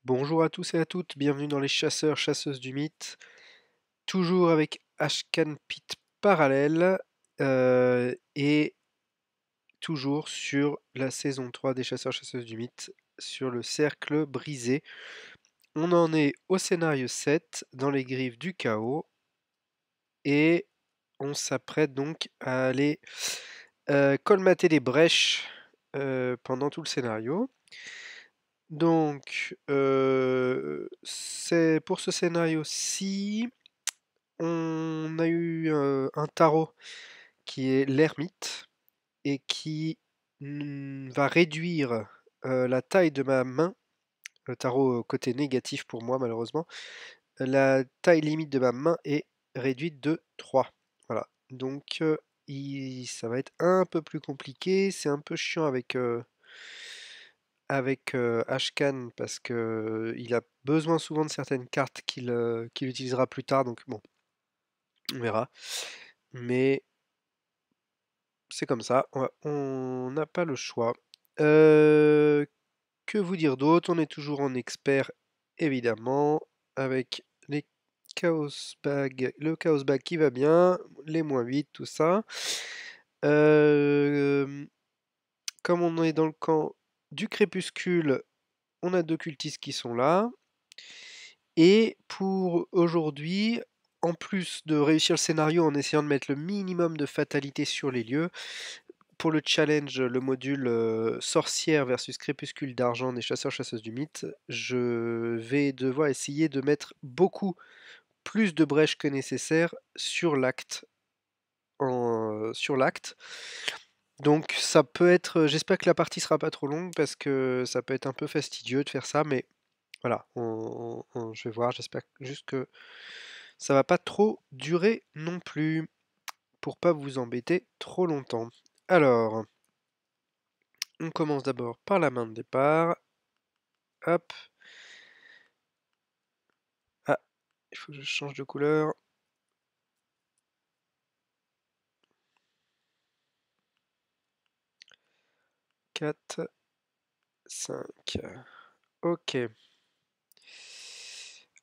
Bonjour à tous et à toutes, bienvenue dans les chasseurs, chasseuses du mythe, toujours avec Ashcan Pit Parallèle, et toujours sur la saison 3 des chasseurs, chasseuses du mythe, sur le cercle brisé. On en est au scénario 7, dans les griffes du chaos, et on s'apprête donc à aller colmater les brèches pendant tout le scénario. Donc, c'est pour ce scénario-ci, on a eu un tarot qui est l'ermite et qui va réduire la taille de ma main. Le tarot côté négatif pour moi, malheureusement. La taille limite de ma main est réduite de 3. Voilà. Donc, ça va être un peu plus compliqué. C'est un peu chiant avec Ashcan parce que il a besoin souvent de certaines cartes qu'il utilisera plus tard. Donc, bon, on verra. Mais c'est comme ça, on n'a pas le choix. Euh, que vous dire d'autre? On est toujours en expert, évidemment, avec les Chaos Bag, le Chaos Bag qui va bien, les -8, tout ça. Euh, Comme on est dans le camp du crépuscule, on a deux cultistes qui sont là. Et pour aujourd'hui, en plus de réussir le scénario en essayant de mettre le minimum de fatalité sur les lieux, pour le challenge, le module sorcière versus crépuscule d'argent des chasseurs-chasseuses du mythe, je vais devoir essayer de mettre beaucoup plus de brèches que nécessaire sur l'acte. Sur l'acte. Donc ça peut être, j'espère que la partie sera pas trop longue parce que ça peut être un peu fastidieux de faire ça, mais voilà, je vais voir, j'espère juste que ça va pas trop durer non plus pour pas vous embêter trop longtemps. Alors, on commence d'abord par la main de départ. Hop. Ah, il faut que je change de couleur. 4, 5. Ok.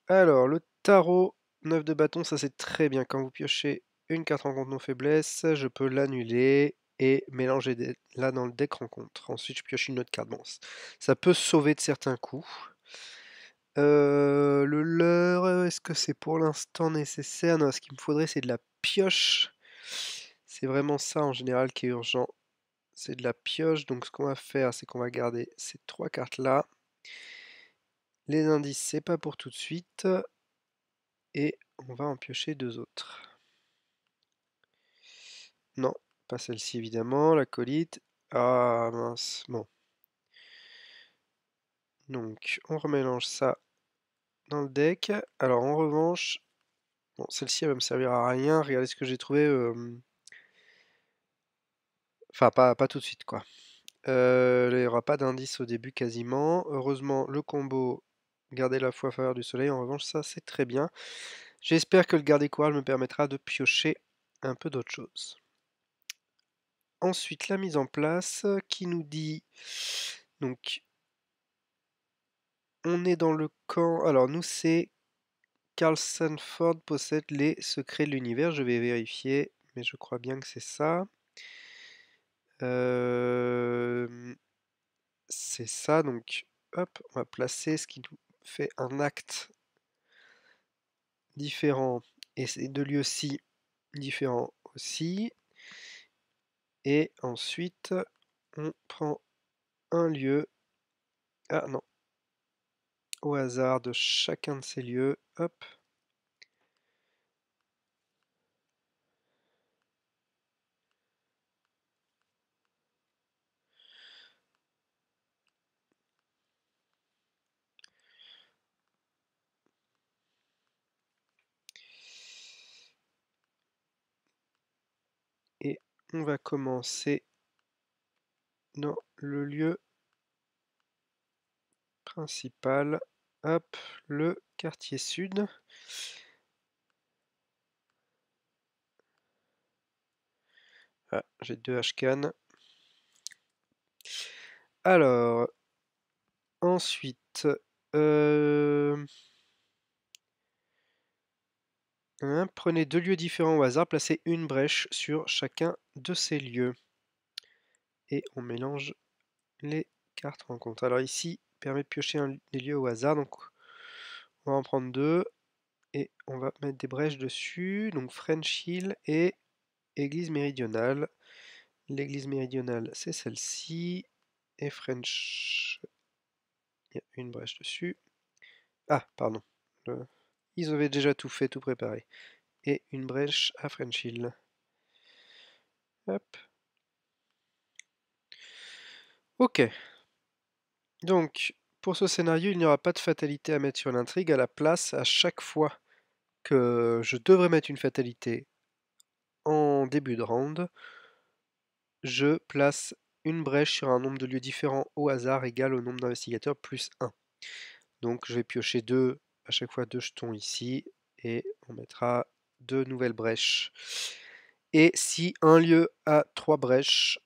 Alors, le tarot 9 de bâton, ça c'est très bien. Quand vous piochez une carte rencontre non faiblesse, je peux l'annuler et mélanger là dans le deck rencontre. Ensuite, je pioche une autre carte. Bon, ça peut sauver de certains coups. Le leurre, est-ce que c'est pour l'instant nécessaire? Non, ce qu'il me faudrait, c'est de la pioche. C'est vraiment ça en général qui est urgent. C'est de la pioche. Donc, ce qu'on va faire, c'est qu'on va garder ces trois cartes-là. Les indices, c'est pas pour tout de suite. Et on va en piocher deux autres. Non, pas celle-ci évidemment. L'acolyte. Ah mince. Bon. Donc, on remélange ça dans le deck. Alors, en revanche, bon, celle-ci, elle va me servir à rien. Regardez ce que j'ai trouvé. Enfin, pas tout de suite, quoi. Il n'y aura pas d'indice au début quasiment. Heureusement, le combo garder la foi faveur du soleil, en revanche, ça c'est très bien. J'espère que le garder courage me permettra de piocher un peu d'autres choses. Ensuite, la mise en place qui nous dit donc on est dans le camp. Alors nous c'est Carl Sanford possède les secrets de l'univers. Je vais vérifier, mais je crois bien que c'est ça. C'est ça, donc hop, on va placer ce qui nous fait un acte différent et ces deux lieux-ci différents aussi. Et ensuite, on prend un lieu, ah non, au hasard de chacun de ces lieux, hop. Et on va commencer dans le lieu principal, hop, le quartier sud. Ah, j'ai deux H-can. Alors, ensuite, Prenez 2 lieux différents au hasard, placez une brèche sur chacun de ces lieux. Et on mélange les cartes rencontres. Alors ici, permet de piocher des lieux au hasard, donc on va en prendre 2. Et on va mettre des brèches dessus, donc French Hill et Église méridionale. L'église méridionale, c'est celle-ci. Et French... Il y a une brèche dessus. Ah, pardon. Ils avaient déjà tout fait, tout préparé. Et une brèche à French Hill. Hop. Ok. Donc, pour ce scénario, il n'y aura pas de fatalité à mettre sur l'intrigue. À la place, à chaque fois que je devrais mettre une fatalité en début de round, je place une brèche sur un nombre de lieux différents au hasard égal au nombre d'investigateurs plus 1. Donc je vais piocher à chaque fois 2 jetons ici, et on mettra 2 nouvelles brèches. Et si un lieu a 3 brèches,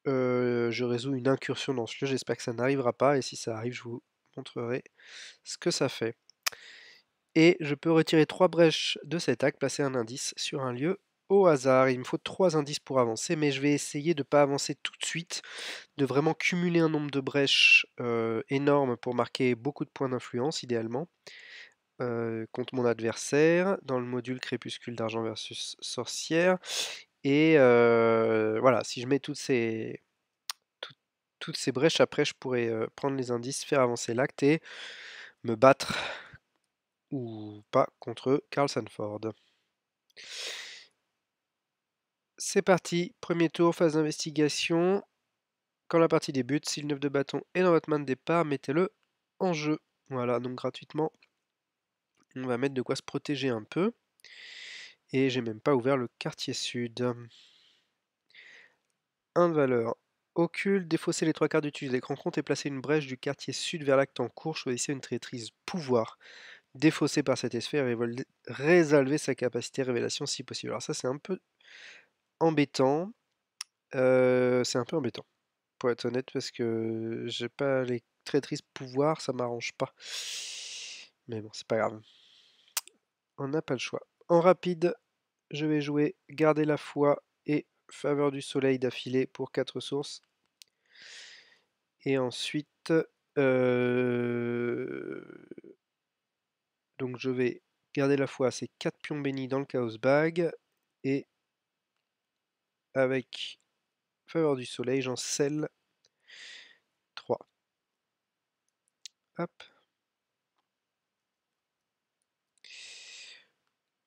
je résous une incursion dans ce lieu. J'espère que ça n'arrivera pas, et si ça arrive, je vous montrerai ce que ça fait. Et je peux retirer 3 brèches de cet acte, placer un indice sur un lieu au hasard. Il me faut 3 indices pour avancer, mais je vais essayer de ne pas avancer tout de suite, de vraiment cumuler un nombre de brèches énorme pour marquer beaucoup de points d'influence, idéalement, contre mon adversaire, dans le module Crépuscule d'Argent versus Sorcière. Et voilà, si je mets toutes ces brèches, après je pourrais prendre les indices, faire avancer l'acte et me battre ou pas contre Karl Sanford. C'est parti, premier tour, phase d'investigation. Quand la partie débute, si le 9 de bâton est dans votre main de départ, mettez-le en jeu. Voilà, donc gratuitement, on va mettre de quoi se protéger un peu. Et j'ai même pas ouvert le quartier sud. 1 de valeur. Occulte, défaussez les 3 quarts d'utilise l'écran compte et placez une brèche du quartier sud vers l'acte en cours. Choisissez une traîtrise pouvoir défaussée par cette sphère et résolvez sa capacité révélation si possible. Alors ça c'est un peu embêtant. Pour être honnête, parce que j'ai pas les traîtrises pouvoir, ça m'arrange pas. Mais bon, c'est pas grave. On n'a pas le choix. En rapide, je vais jouer garder la foi et faveur du soleil d'affilée pour 4 sources. Et ensuite, donc je vais garder la foi, c'est 4 pions bénis dans le Chaos Bag. Et avec faveur du soleil, j'en scelle 3. Hop.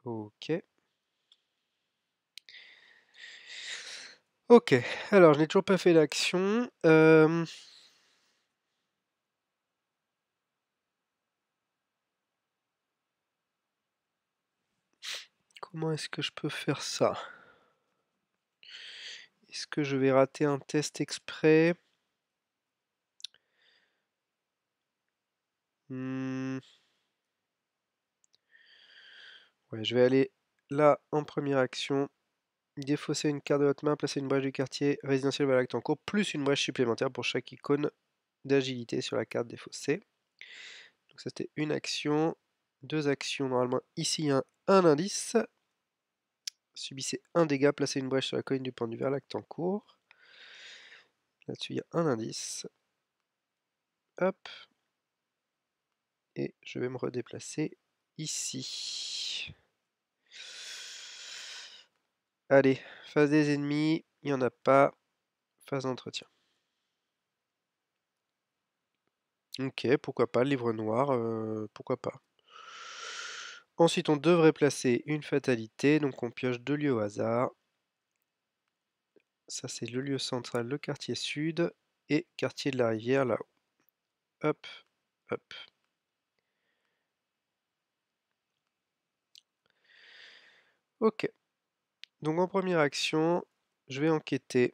Ok. Ok, alors je n'ai toujours pas fait l'action. Comment est-ce que je peux faire ça? Est-ce que je vais rater un test exprès? Ouais, je vais aller là en première action. Défausser une carte de votre main, placer une brèche du quartier résidentiel vers l'acte en cours, plus une brèche supplémentaire pour chaque icône d'agilité sur la carte défaussée. Donc ça c'était une action. 2 actions, normalement ici il y a un indice. Subissez un dégât, placez une brèche sur la colline du pendu vers l'acte en cours. Là-dessus il y a un indice. Hop. Et je vais me redéplacer ici. Allez, phase des ennemis, il n'y en a pas. Phase d'entretien. Ok, pourquoi pas, le livre noir, pourquoi pas. Ensuite, on devrait placer une fatalité, donc on pioche 2 lieux au hasard. Ça, c'est le lieu central, le quartier sud, et quartier de la rivière, là-haut. Hop, hop. Ok. Donc en première action, je vais enquêter.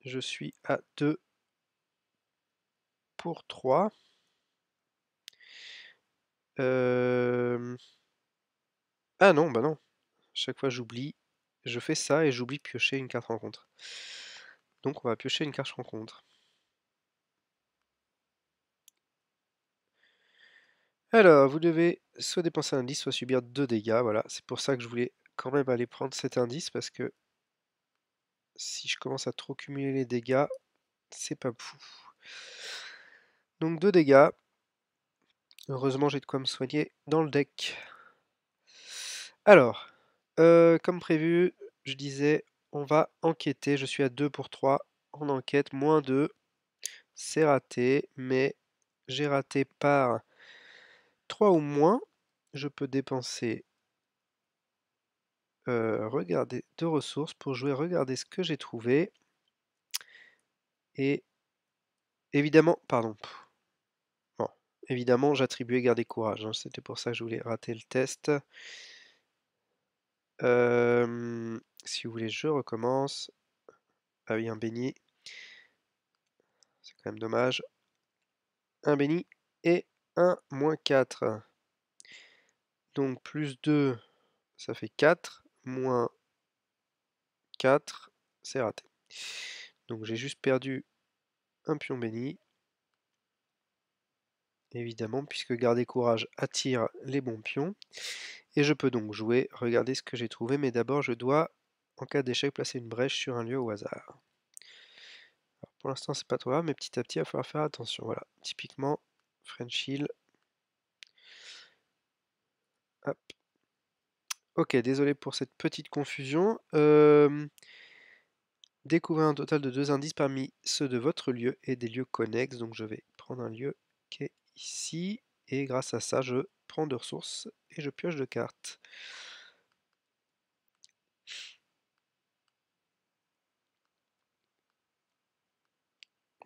Je suis à 2 pour 3. Ah non, bah non. Chaque fois j'oublie. Je fais ça et j'oublie de piocher une carte rencontre. Donc on va piocher une carte rencontre. Alors, vous devez soit dépenser un indice, soit subir 2 dégâts. Voilà, c'est pour ça que je voulais quand même aller prendre cet indice, parce que si je commence à trop cumuler les dégâts, c'est pas fou. Donc 2 dégâts. Heureusement, j'ai de quoi me soigner dans le deck. Alors, comme prévu, je disais, on va enquêter. Je suis à 2 pour 3 en enquête, moins 2. C'est raté, mais j'ai raté par 3 ou moins. Je peux dépenser, regarder 2 ressources pour jouer regarder ce que j'ai trouvé. Et évidemment, pardon. Bon, évidemment, j'attribuais garder courage, hein. C'était pour ça que je voulais rater le test. Si vous voulez, je recommence. Ah oui, un béni. C'est quand même dommage. Un béni et un moins 4. Donc plus 2, ça fait 4. Moins 4, c'est raté. Donc j'ai juste perdu un pion béni. Évidemment, puisque garder courage attire les bons pions. Et je peux donc jouer, regarder ce que j'ai trouvé, mais d'abord je dois, en cas d'échec, placer une brèche sur un lieu au hasard. Alors, pour l'instant c'est pas trop grave, mais petit à petit il va falloir faire attention. Voilà, typiquement, French Hill. Hop. Ok, désolé pour cette petite confusion. Découvrez un total de 2 indices parmi ceux de votre lieu et des lieux connexes. Donc je vais prendre un lieu qui est ici. Et grâce à ça, je prends 2 ressources et je pioche 2 cartes.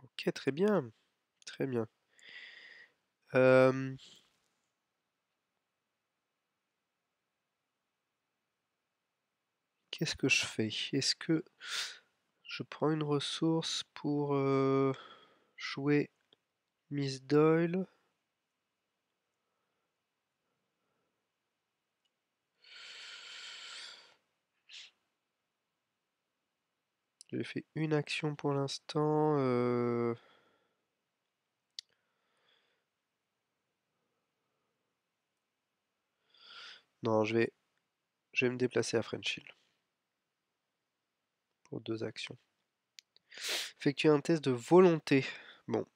Ok, très bien. Très bien. Qu'est-ce que je fais? Est-ce que je prends une ressource pour jouer Miss Doyle? J'ai fait une action pour l'instant. Non, je vais me déplacer à French Hill pour 2 actions. Effectuer un test de volonté. Bon,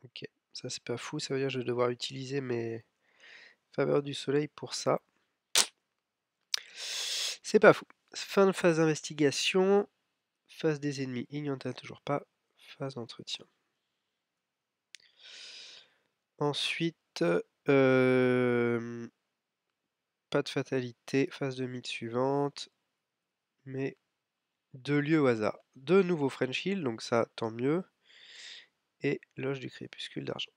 ok, ça c'est pas fou, ça veut dire que je vais devoir utiliser mes faveurs du soleil pour ça. C'est pas fou. Fin de phase d'investigation. Phase des ennemis, il n'y en a toujours pas. Phase d'entretien. Ensuite, pas de fatalité. Phase de mythe suivante. Mais 2 lieux au hasard. De nouveaux French Hill, donc ça, tant mieux. Et loge du crépuscule d'argent.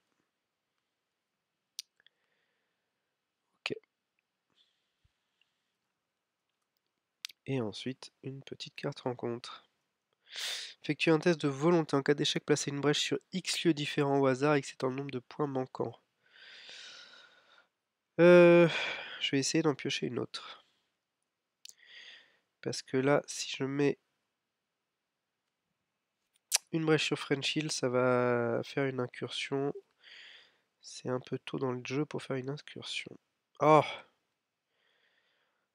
Ok. Et ensuite, une petite carte rencontre. Effectuer un test de volonté. En cas d'échec, placez une brèche sur X lieux différents au hasard, X étant le nombre de points manquants. Je vais essayer d'en piocher une autre. Parce que là, si je mets une brèche sur French Hill, ça va faire une incursion. C'est un peu tôt dans le jeu pour faire une incursion. Oh!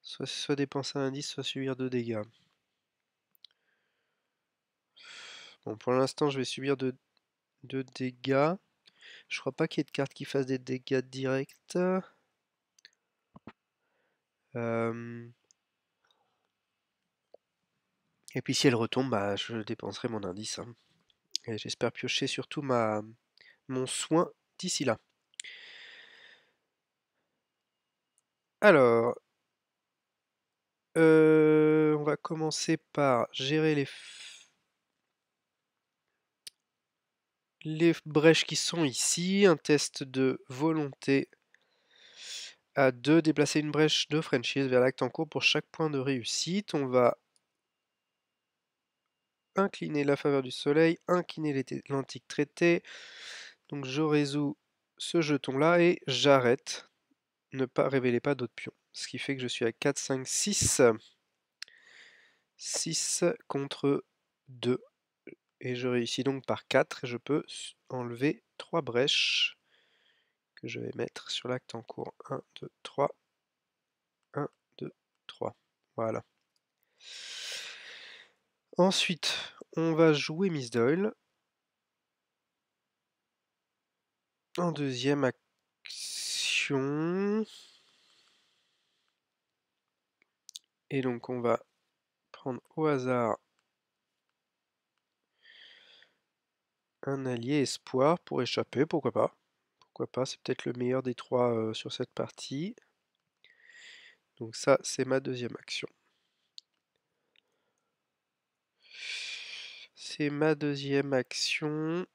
Soit dépenser un indice, soit subir 2 dégâts. Bon, pour l'instant, je vais subir 2 dégâts. Je crois pas qu'il y ait de carte qui fasse des dégâts directs. Et puis si elle retombe, bah, je dépenserai mon indice, hein. Et j'espère piocher surtout mon soin d'ici là. Alors, on va commencer par gérer les brèches qui sont ici. Un test de volonté à 2. Déplacer une brèche de French Hill vers l'acte en cours pour chaque point de réussite. On va incliner la faveur du soleil, incliner l'antique traité. Donc je résous ce jeton là et j'arrête. Ne pas révéler pas d'autres pions. Ce qui fait que je suis à 4, 5, 6. 6 contre 2. Et je réussis donc par 4 et je peux enlever 3 brèches que je vais mettre sur l'acte en cours. 1, 2, 3. 1, 2, 3. Voilà. Ensuite, on va jouer Miss Doyle. En deuxième action. Et donc on va prendre au hasard un allié espoir pour échapper, pourquoi pas. Pourquoi pas, c'est peut-être le meilleur des trois sur cette partie. Donc ça, c'est ma deuxième action. C'est ma deuxième action.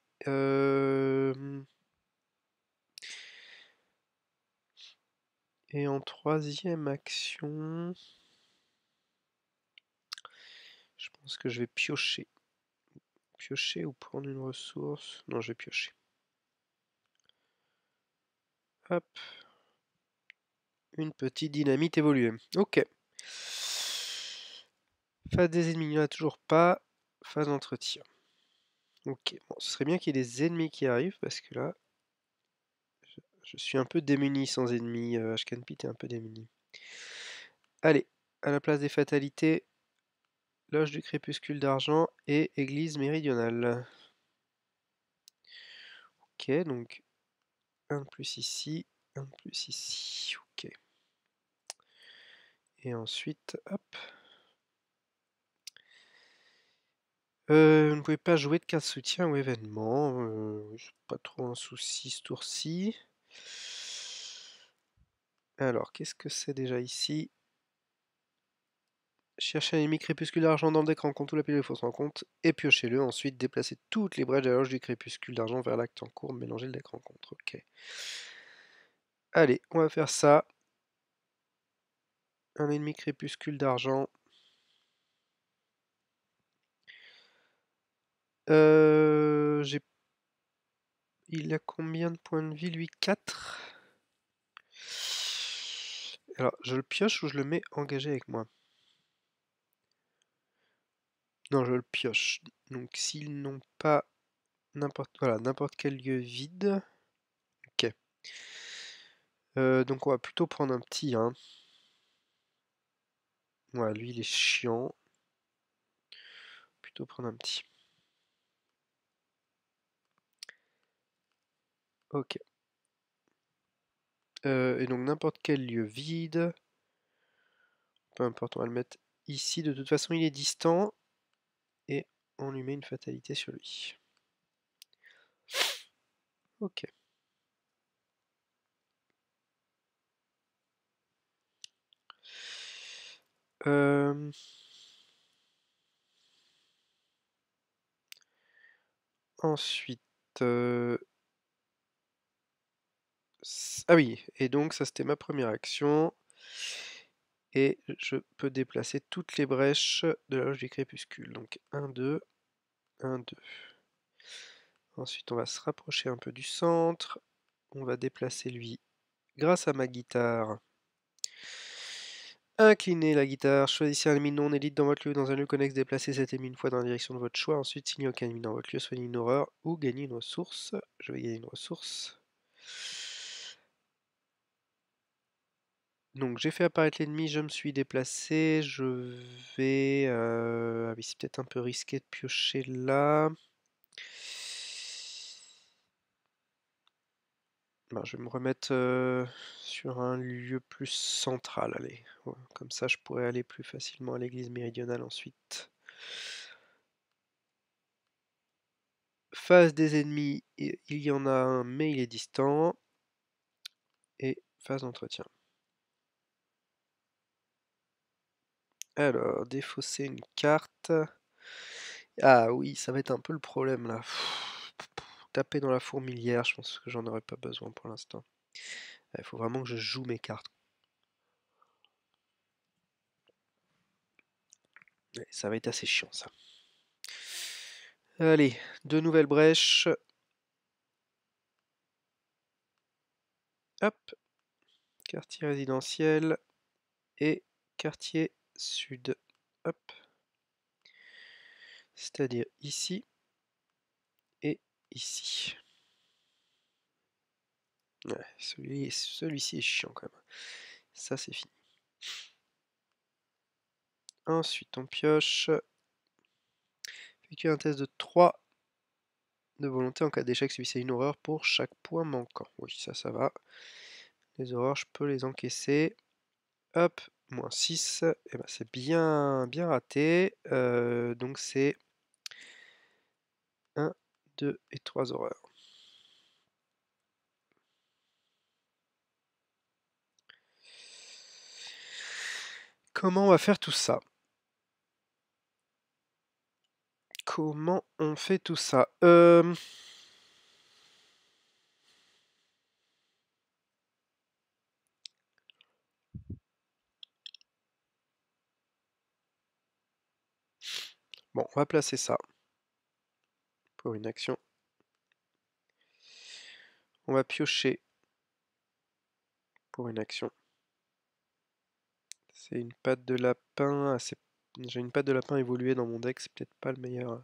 Et en troisième action, je pense que je vais piocher. Piocher ou prendre une ressource? Non, je vais piocher. Hop. Une petite dynamite évoluée. Ok. Phase des ennemis, il n'y en a toujours pas. Phase d'entretien. Ok, bon, ce serait bien qu'il y ait des ennemis qui arrivent parce que là, je suis un peu démuni sans ennemis. Ashcan Pit est un peu démuni. Allez, à la place des fatalités, loge du crépuscule d'argent et église méridionale. Ok, donc un de plus ici, un de plus ici. Ok. Et ensuite, hop. Vous ne pouvez pas jouer de carte soutien ou événement. C'est pas trop un souci ce tour-ci. Alors, qu'est-ce que c'est déjà ici? Cherchez un ennemi crépuscule d'argent dans le deck, rencontre tout la pile de force en compte et piochez-le. Ensuite, déplacez toutes les brèches de la loge du crépuscule d'argent vers l'acte en cours, mélangez le deck rencontre. Ok. Allez, on va faire ça. Un ennemi crépuscule d'argent. J'ai... Il a combien de points de vie, lui? 4. Alors, je le pioche ou je le mets engagé avec moi? Non, je le pioche. Donc, s'ils n'ont pas n'importe quel lieu vide. Ok. Donc, on va plutôt prendre un petit, hein. Ouais, lui, il est chiant. Plutôt prendre un petit. Ok. Et donc, n'importe quel lieu vide. Peu importe, on va le mettre ici. De toute façon, il est distant. Et on lui met une fatalité sur lui. Ok. Ensuite... Ah oui, et donc ça c'était ma première action. Et je peux déplacer toutes les brèches de la loge du crépuscule. Donc 1, 2, 1, 2. Ensuite on va se rapprocher un peu du centre. On va déplacer lui grâce à ma guitare. Inclinez la guitare, choisissez un ennemi non élite dans votre lieu, dans un lieu connexe, déplacez cet ennemi une fois dans la direction de votre choix. Ensuite, s'il n'y a aucun ennemi dans votre lieu, soignez une horreur ou gagnez une ressource. Je vais gagner une ressource. Donc j'ai fait apparaître l'ennemi, je me suis déplacé, je vais... Ah oui, c'est peut-être un peu risqué de piocher là. Ben, je vais me remettre sur un lieu plus central, allez. Ouais, comme ça je pourrais aller plus facilement à l'église méridionale ensuite. Phase des ennemis, il y en a un mais il est distant. Et phase d'entretien. Alors, défausser une carte. Ah oui, ça va être un peu le problème là. Taper dans la fourmilière, je pense que j'en aurais pas besoin pour l'instant. Il faut vraiment que je joue mes cartes. Ouais, ça va être assez chiant ça. Allez, deux nouvelles brèches. Hop. Quartier résidentiel et quartier sud. Hop. C'est-à-dire ici et ici. Ouais, celui-ci est chiant quand même. Ça, c'est fini. Ensuite, on pioche. Effectue un test de 3 de volonté en cas d'échec, subissez une horreur pour chaque point manquant. Oui, ça va. Les horreurs, je peux les encaisser. Hop, moins 6. Et ben, c'est bien raté. Donc c'est 1, 2 et 3 horreurs. Comment on va faire tout ça? Comment on fait tout ça? Bon, on va placer ça pour une action. On va piocher pour une action. C'est une patte de lapin. J'ai une patte de lapin évoluée dans mon deck, c'est peut-être pas le meilleur.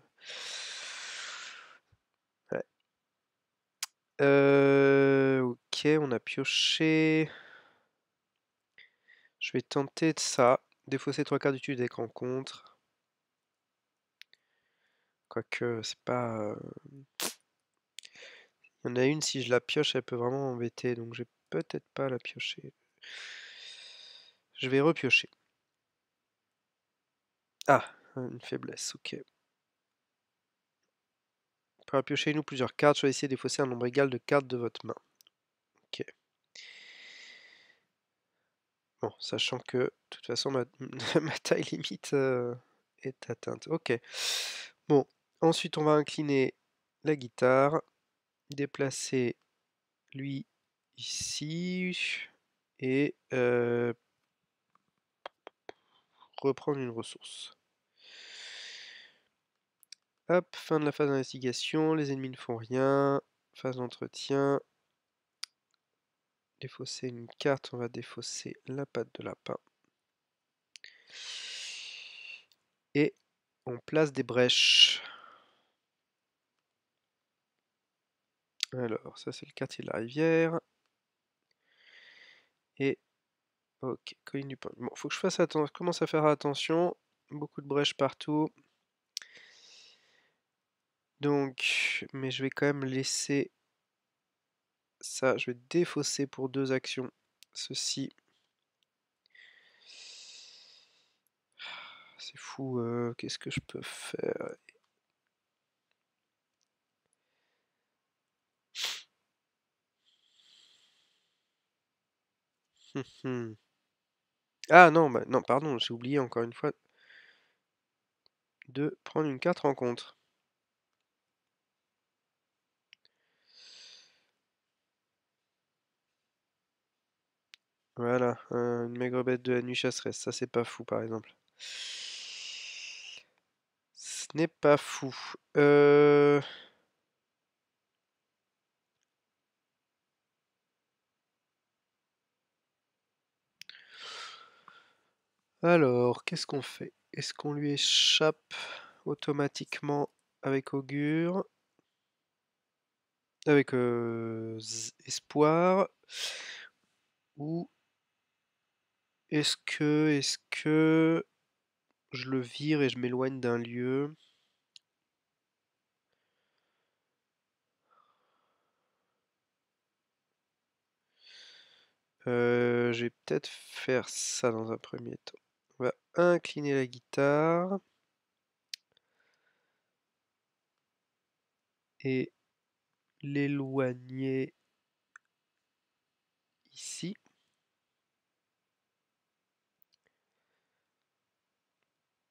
Ouais. Ok, on a pioché. Je vais tenter de ça. Défausser 3 cartes du deck rencontre. Quoique, c'est pas. Il y en a une, si je la pioche, elle peut vraiment m'embêter. Donc, je vais peut-être pas la piocher. Je vais repiocher. Ah, une faiblesse, ok. Pour piocher une ou plusieurs cartes, choisissez de défausser un nombre égal de cartes de votre main. Ok. Bon, sachant que, de toute façon, ma, ma taille limite est atteinte. Ok. Bon, ensuite, on va incliner la guitare, déplacer lui ici, et reprendre une ressource. Hop, fin de la phase d'investigation, les ennemis ne font rien. Phase d'entretien. Défausser une carte, on va défausser la patte de lapin. Et on place des brèches. Alors, ça c'est le quartier de la rivière. Et, ok, colline du point. Bon, faut que je fasse attention, je commence à faire attention. Beaucoup de brèches partout. Donc, mais je vais quand même laisser ça. Je vais défausser pour 2 actions. Ceci. C'est fou, qu'est-ce que je peux faire? Ah non, bah, non, pardon, j'ai oublié encore une fois de prendre une carte rencontre. Voilà, une maigre bête de la nuit chasseresse, ça c'est pas fou par exemple. Ce n'est pas fou. Alors, qu'est-ce qu'on fait? Est-ce qu'on lui échappe automatiquement avec Augure? Avec Espoir? Ou est-ce que je le vire et je m'éloigne d'un lieu? Je vais peut-être faire ça dans un premier temps. On va incliner la guitare et l'éloigner ici.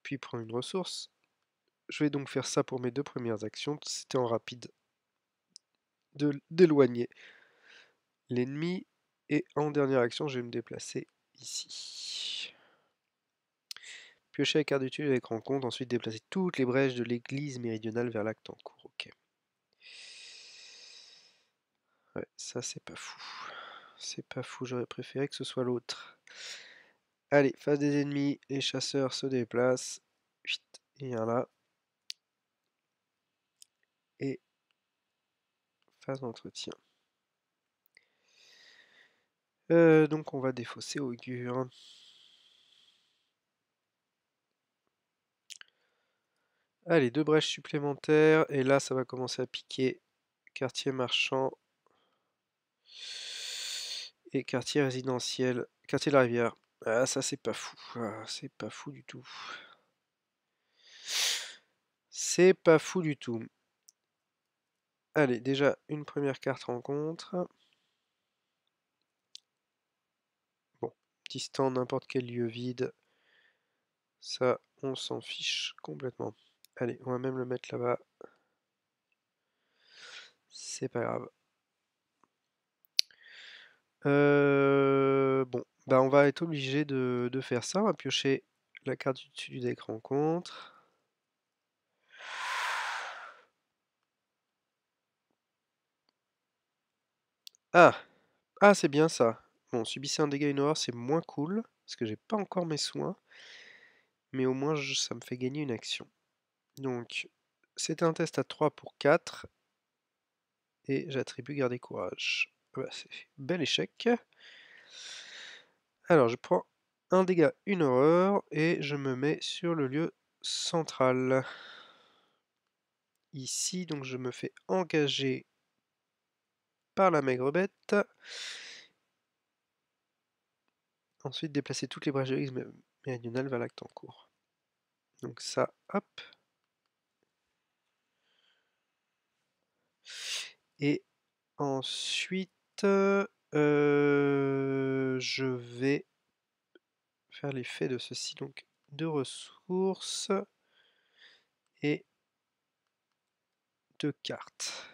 Puis prendre une ressource. Je vais donc faire ça pour mes 2 premières actions. C'était en rapide d'éloigner l'ennemi. Et en dernière action, je vais me déplacer ici. Piocher la carte d'utilité avec rencontre, ensuite déplacer toutes les brèches de l'église méridionale vers l'acte en cours. Ok. Ouais, ça c'est pas fou. C'est pas fou, j'aurais préféré que ce soit l'autre. Allez, face des ennemis, les chasseurs se déplacent. Chut, il y en a là. Et phase d'entretien. Donc on va défausser Augure. Allez, 2 brèches supplémentaires, et là ça va commencer à piquer. Quartier marchand et quartier résidentiel. Quartier de la Rivière. Ah, ça c'est pas fou. Ah, c'est pas fou du tout. C'est pas fou du tout. Allez, déjà une première carte rencontre. Bon, distant n'importe quel lieu vide. Ça, on s'en fiche complètement. Allez, on va même le mettre là-bas. C'est pas grave. Bon, bah on va être obligé de faire ça. On va piocher la carte du dessus du deck rencontre. Ah! Ah, c'est bien ça. Bon, subissez un dégât, une horreur, c'est moins cool, parce que j'ai pas encore mes soins, mais au moins ça me fait gagner une action. Donc, c'est un test à 3 pour 4, et j'attribue garder courage. Voilà, c'est bel échec. Alors, je prends un dégât, une horreur, et je me mets sur le lieu central. Ici, donc je me fais engager par la maigre bête. Ensuite, déplacer toutes les brèches de X méridionales vers l'acte en cours. Donc ça, hop. Et ensuite, je vais faire l'effet de ceci, donc 2 ressources et 2 cartes.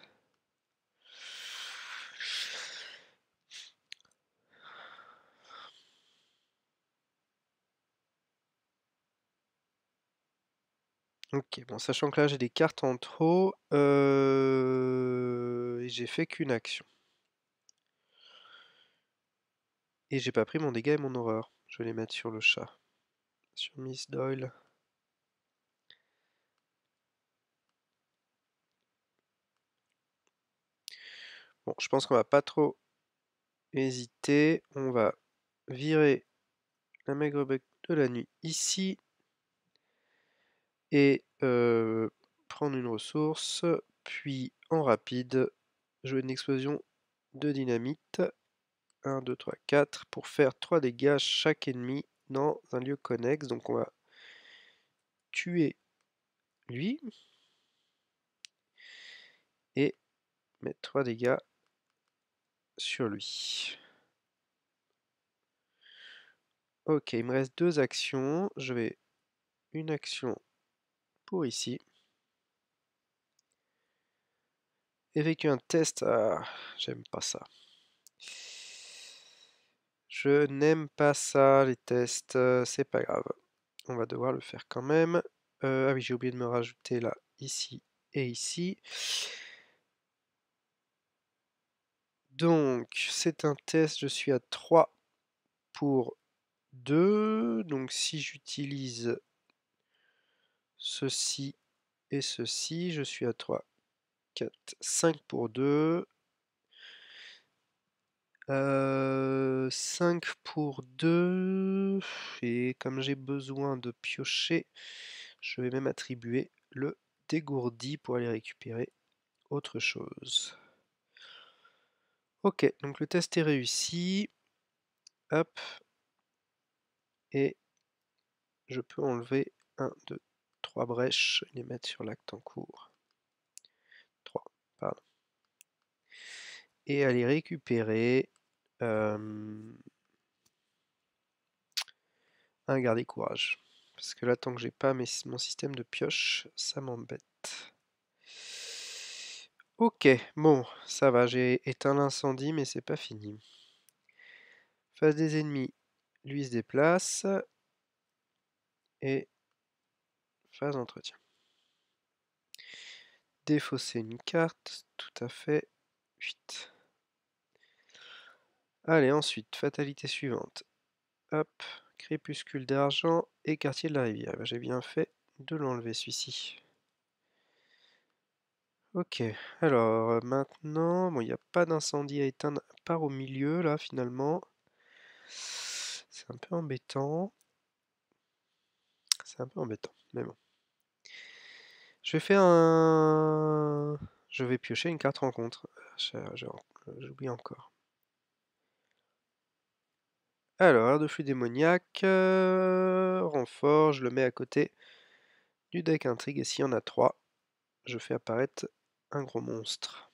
Ok, bon, sachant que là j'ai des cartes en trop, et j'ai fait qu'une action. Et j'ai pas pris mon dégât et mon horreur. Je vais les mettre sur le chat. Sur Miss Doyle. Bon, je pense qu'on va pas trop hésiter. On va virer la maigre bête de la nuit ici. Et prendre une ressource. Puis en rapide, jouer une explosion de dynamite. 1, 2, 3, 4. Pour faire 3 dégâts à chaque ennemi dans un lieu connexe. Donc on va tuer lui. Et mettre 3 dégâts sur lui. Ok, il me reste 2 actions. Je vais une action pour ici. Effectuer un test. Ah, j'aime pas ça. Je n'aime pas ça, les tests. C'est pas grave. On va devoir le faire quand même. Ah oui, j'ai oublié de me rajouter là, ici et ici. Donc, c'est un test. Je suis à 3 pour 2. Donc, si j'utilise ceci et ceci, je suis à 3, 4, 5 pour 2. 5 pour 2. Et comme j'ai besoin de piocher, je vais même attribuer le dégourdi pour aller récupérer autre chose. Ok, donc le test est réussi. Hop. Et je peux enlever 1, 2, 3 brèches, les mettre sur l'acte en cours. 3, pardon. Et aller récupérer un garder courage. Parce que là, tant que j'ai pas mon système de pioche, ça m'embête. Ok, bon, ça va, j'ai éteint l'incendie, mais c'est pas fini. Face des ennemis, lui se déplace. Et phase d'entretien. Défausser une carte, tout à fait. 8. Allez, ensuite, fatalité suivante. Hop, crépuscule d'argent et quartier de la rivière. J'ai bien fait de l'enlever celui-ci. Ok, alors maintenant, bon, il n'y a pas d'incendie à éteindre, à part au milieu là finalement. C'est un peu embêtant. C'est un peu embêtant, mais bon. Je vais faire un... Je vais piocher une carte rencontre. J'oublie encore. Alors, aire de flux démoniaque, renfort, je le mets à côté du deck intrigue, et s'il y en a 3, je fais apparaître un gros monstre.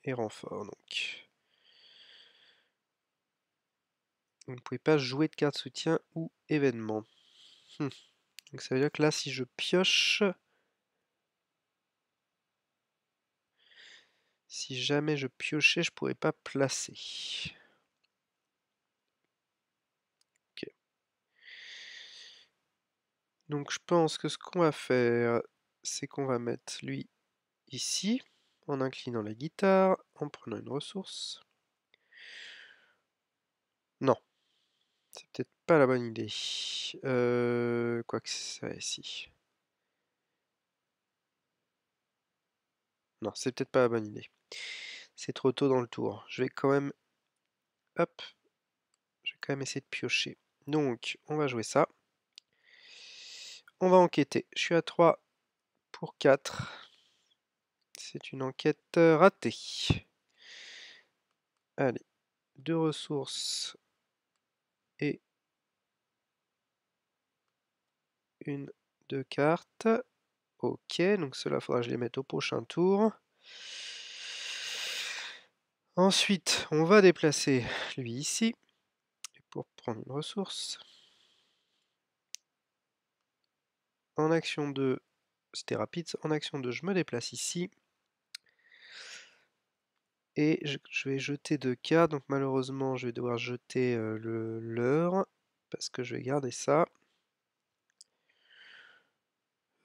Et renfort, donc. Vous ne pouvez pas jouer de carte soutien ou événement. Donc ça veut dire que là, si je pioche... Si jamais je piochais, je pourrais pas placer. Ok. Donc je pense que ce qu'on va faire, c'est qu'on va mettre lui ici, en inclinant la guitare, en prenant une ressource. Non, c'est peut-être pas la bonne idée. Quoi que ça ici. Non, c'est peut-être pas la bonne idée. C'est trop tôt dans le tour. Je vais quand même... Hop. Je vais quand même essayer de piocher. Donc, on va jouer ça. On va enquêter. Je suis à 3 pour 4. C'est une enquête ratée. Allez. 2 ressources. Et une, 2 cartes. Ok, donc cela faudra que je les mette au prochain tour. Ensuite, on va déplacer lui ici. Pour prendre une ressource. En action 2, c'était rapide. En action 2, je me déplace ici. Et je vais jeter 2 cartes. Donc malheureusement, je vais devoir jeter le leurre. Parce que je vais garder ça.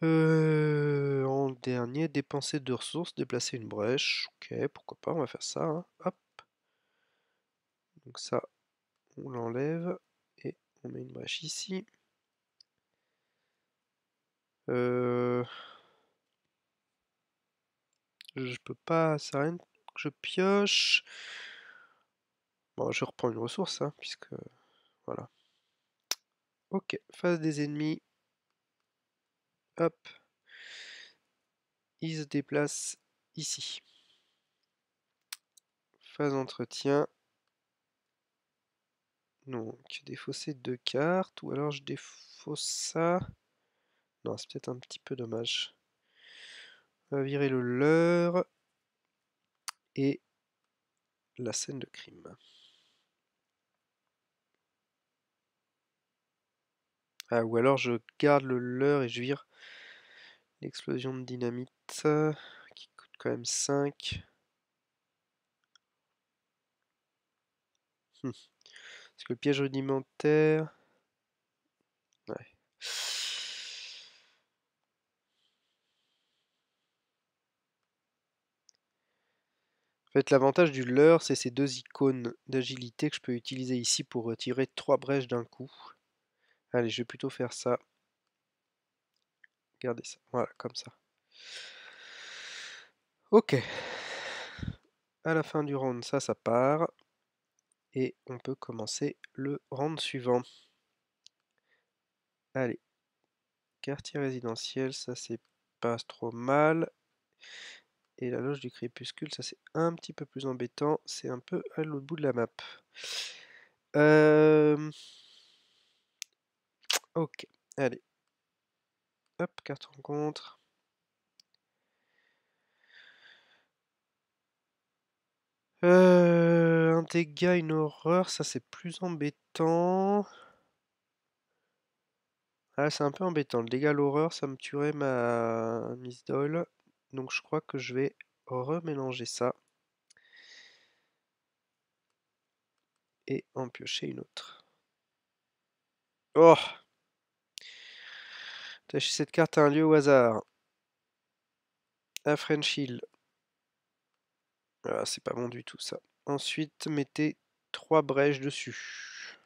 En dernier, dépenser 2 ressources, déplacer une brèche. Ok, pourquoi pas, on va faire ça. Hein. Hop. Donc ça, on l'enlève. Et on met une brèche ici. Je peux pas, ça sert à rien que je pioche. Bon, je reprends une ressource, hein, puisque... Voilà. Ok, face des ennemis. Hop. Il se déplace ici. Phase entretien. Donc, défausser 2 cartes. Ou alors je défausse ça. Non, c'est peut-être un petit peu dommage. On va virer le leurre. Et la scène de crime. Ah, ou alors je garde le leurre et je vire l'explosion de dynamite. Qui coûte quand même 5. Parce que le piège rudimentaire... Ouais. En fait, l'avantage du leurre, c'est ces 2 icônes d'agilité que je peux utiliser ici pour retirer 3 brèches d'un coup. Allez, je vais plutôt faire ça. Regardez ça. Voilà, comme ça. Ok. À la fin du round, ça part. Et on peut commencer le round suivant. Allez. Quartier résidentiel, ça c'est pas trop mal. Et la loge du crépuscule, ça c'est un petit peu plus embêtant. C'est un peu à l'autre bout de la map. Ok, allez. Hop, carte rencontre. Un dégât, une horreur, ça c'est plus embêtant. Ah, c'est un peu embêtant. Le dégât, l'horreur, ça me tuerait ma Miss Doyle. Donc je crois que je vais remélanger ça. Et en piocher une autre. Oh! Tâchez cette carte à un lieu au hasard. À French Hill. Ah, c'est pas bon du tout ça. Ensuite, mettez 3 brèches dessus.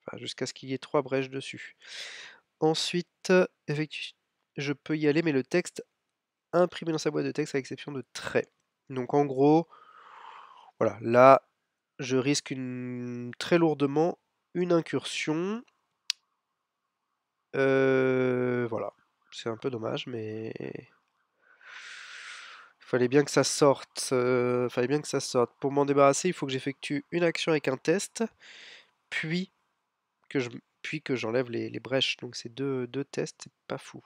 Enfin, jusqu'à ce qu'il y ait 3 brèches dessus. Ensuite, je peux y aller, mais le texte imprimé dans sa boîte de texte à l'exception de traits. Donc en gros, voilà, là, je risque très lourdement une incursion. Voilà. C'est un peu dommage, mais il fallait bien que ça sorte. Fallait bien que ça sorte. Pour m'en débarrasser, il faut que j'effectue une action avec un test, puis que je, puis que j'enlève les brèches. Donc c'est deux tests, c'est pas fou.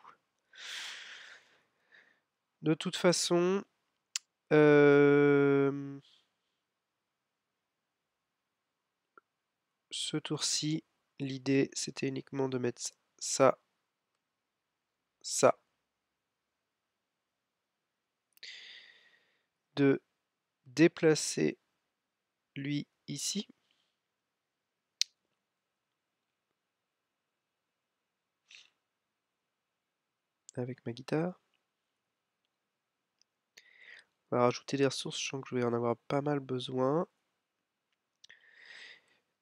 De toute façon, ce tour-ci, l'idée c'était uniquement de mettre ça, ça, de déplacer lui ici. Avec ma guitare. On va rajouter des ressources, je sens que je vais en avoir pas mal besoin.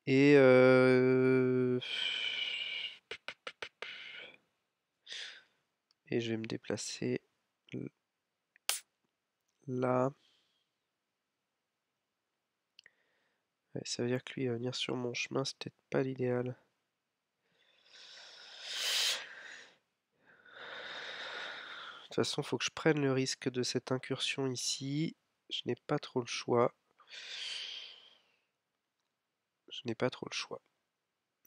Et je vais me déplacer là. Ouais, ça veut dire que lui va venir sur mon chemin, c'est peut-être pas l'idéal. De toute façon, il faut que je prenne le risque de cette incursion ici. Je n'ai pas trop le choix. Je n'ai pas trop le choix.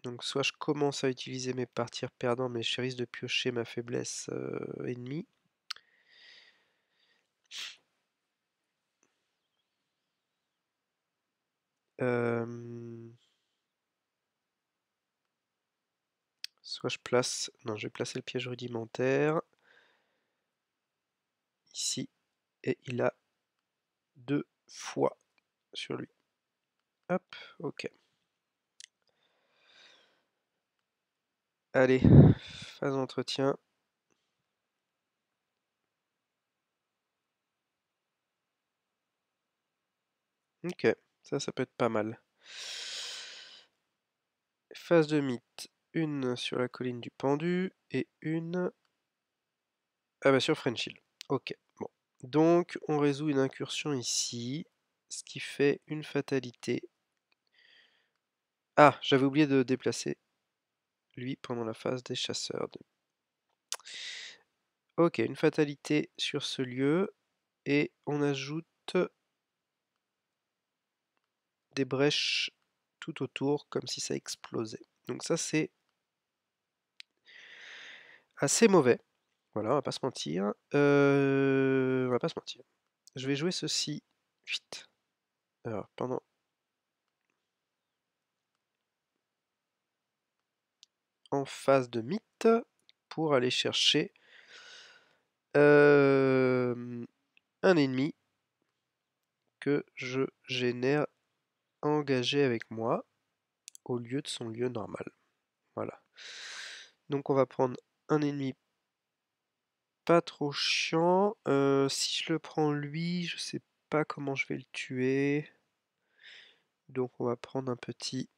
Donc soit je commence à utiliser mes parties perdants, mais je risque de piocher ma faiblesse ennemie. Soit je place... Non, je vais placer le piège rudimentaire. Ici. Et il a 2 fois sur lui. Hop, ok. Allez, phase d'entretien. Ok, ça peut être pas mal. Phase de mythe. Une sur la colline du pendu et une... Ah bah sur Frenchill. Ok, bon. Donc on résout une incursion ici, ce qui fait une fatalité. Ah, j'avais oublié de déplacer lui pendant la phase des chasseurs. Ok, une fatalité sur ce lieu et on ajoute des brèches tout autour comme si ça explosait. Donc ça c'est assez mauvais. Voilà, on va pas se mentir. On va pas se mentir. Je vais jouer ceci vite. Alors, en phase de mythe pour aller chercher un ennemi que je génère engagé avec moi au lieu de son lieu normal. Voilà. Donc on va prendre un ennemi pas trop chiant. Si je le prends lui, je sais pas comment je vais le tuer. Donc on va prendre un petit...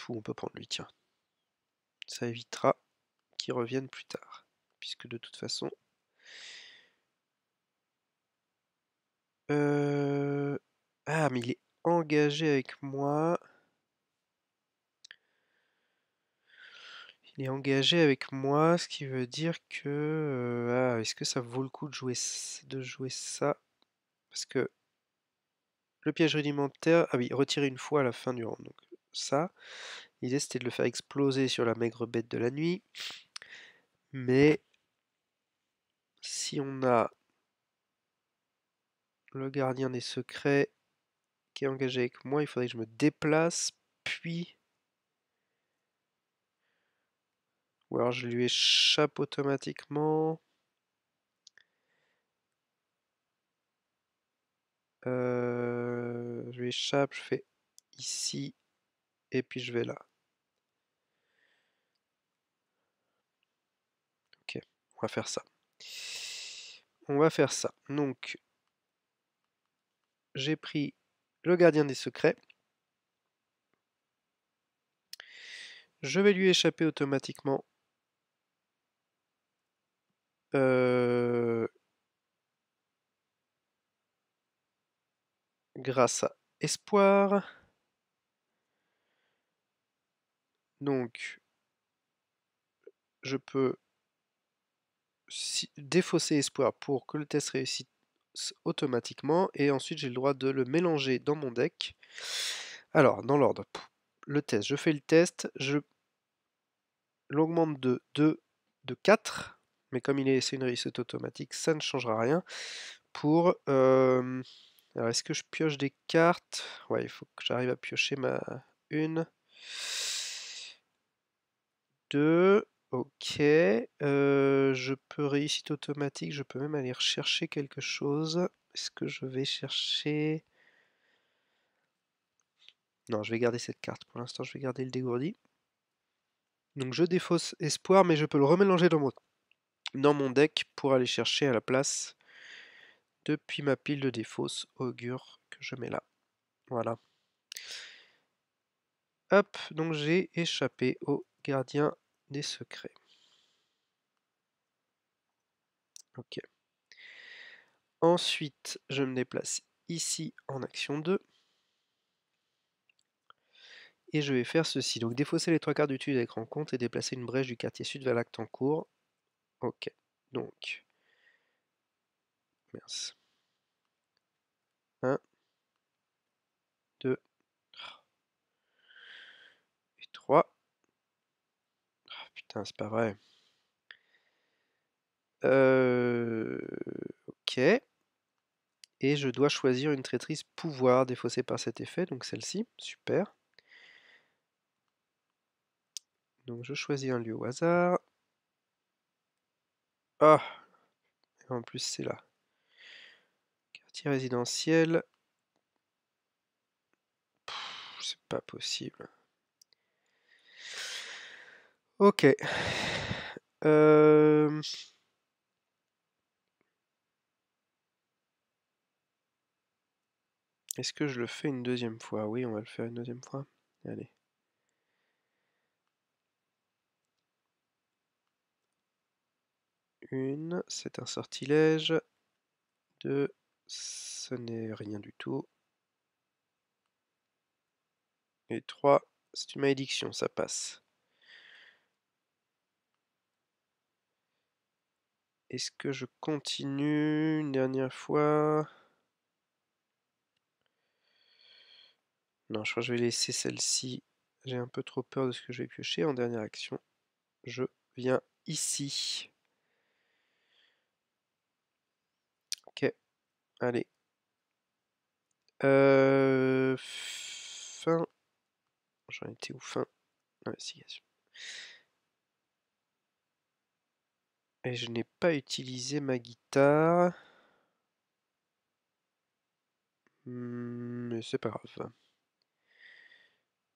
Ou on peut prendre lui, tiens. Ça évitera qu'il revienne plus tard. Puisque de toute façon... Ah, mais il est engagé avec moi. Il est engagé avec moi, ce qui veut dire que... est-ce que ça vaut le coup de jouer ça? Parce que le piège rudimentaire... Ah oui, retirer une fois à la fin du round. Donc ça, l'idée c'était de le faire exploser sur la maigre bête de la nuit. Mais si on a le gardien des secrets qui est engagé avec moi, il faudrait que je me déplace, puis... Ou alors je lui échappe automatiquement. Je lui échappe, je fais ici, et puis je vais là. Ok, on va faire ça. On va faire ça. Donc, j'ai pris le gardien des secrets. Je vais lui échapper automatiquement. grâce à Espoir. Donc, je peux défausser Espoir pour que le test réussisse automatiquement. Et ensuite, j'ai le droit de le mélanger dans mon deck. Alors, dans l'ordre. Le test, je fais le test, je l'augmente de 2, de 4. Mais comme c'est une réussite automatique, ça ne changera rien. Pour... alors, est-ce que je pioche des cartes? Ouais, il faut que j'arrive à piocher ma... Une... 2... Ok, je peux réussite automatique, je peux même aller rechercher quelque chose. Est-ce que je vais chercher... Non, je vais garder cette carte. Pour l'instant, je vais garder le dégourdi. Donc je défausse Espoir, mais je peux le remélanger dans mon deck pour aller chercher à la place depuis ma pile de défausse Augure que je mets là. Voilà. Hop, donc j'ai échappé au gardien des secrets. Ok. Ensuite, je me déplace ici en action 2. Et je vais faire ceci. Donc défausser les 3 cartes du dessus d'écran compte et déplacer une brèche du quartier sud vers l'acte en cours. Ok. Donc. Mince. 1, 2 et 3. Oh, putain, c'est pas vrai. Ok. Et je dois choisir une traîtrise pouvoir défaussée par cet effet, donc celle-ci. Super. Donc je choisis un lieu au hasard. Ah, et en plus c'est là. Quartier résidentiel. C'est pas possible. Ok. Est-ce que je le fais une deuxième fois? Oui, on va le faire une deuxième fois. Allez. Une, c'est un sortilège. 2, ce n'est rien du tout. Et 3, c'est une malédiction, ça passe. Est-ce que je continue une dernière fois? Non, je crois que je vais laisser celle-ci. J'ai un peu trop peur de ce que je vais piocher. En dernière action, je viens ici. Ok, allez. Fin. J'en étais où? Fin. Investigation. Et je n'ai pas utilisé ma guitare. Mais c'est pas grave.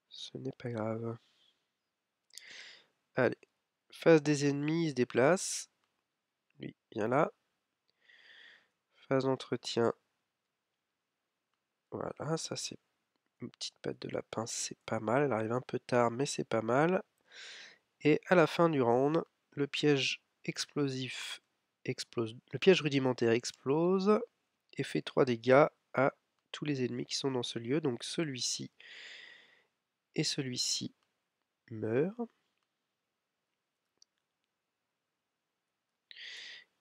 Ce n'est pas grave. Allez. Phase des ennemis, il se déplace. Lui, viens là. Phase d'entretien. Voilà, ça c'est une petite patte de lapin, c'est pas mal. Elle arrive un peu tard, mais c'est pas mal. Et à la fin du round, le piège explosif explose. Le piège rudimentaire explose et fait 3 dégâts à tous les ennemis qui sont dans ce lieu. Donc celui-ci et celui-ci meurent.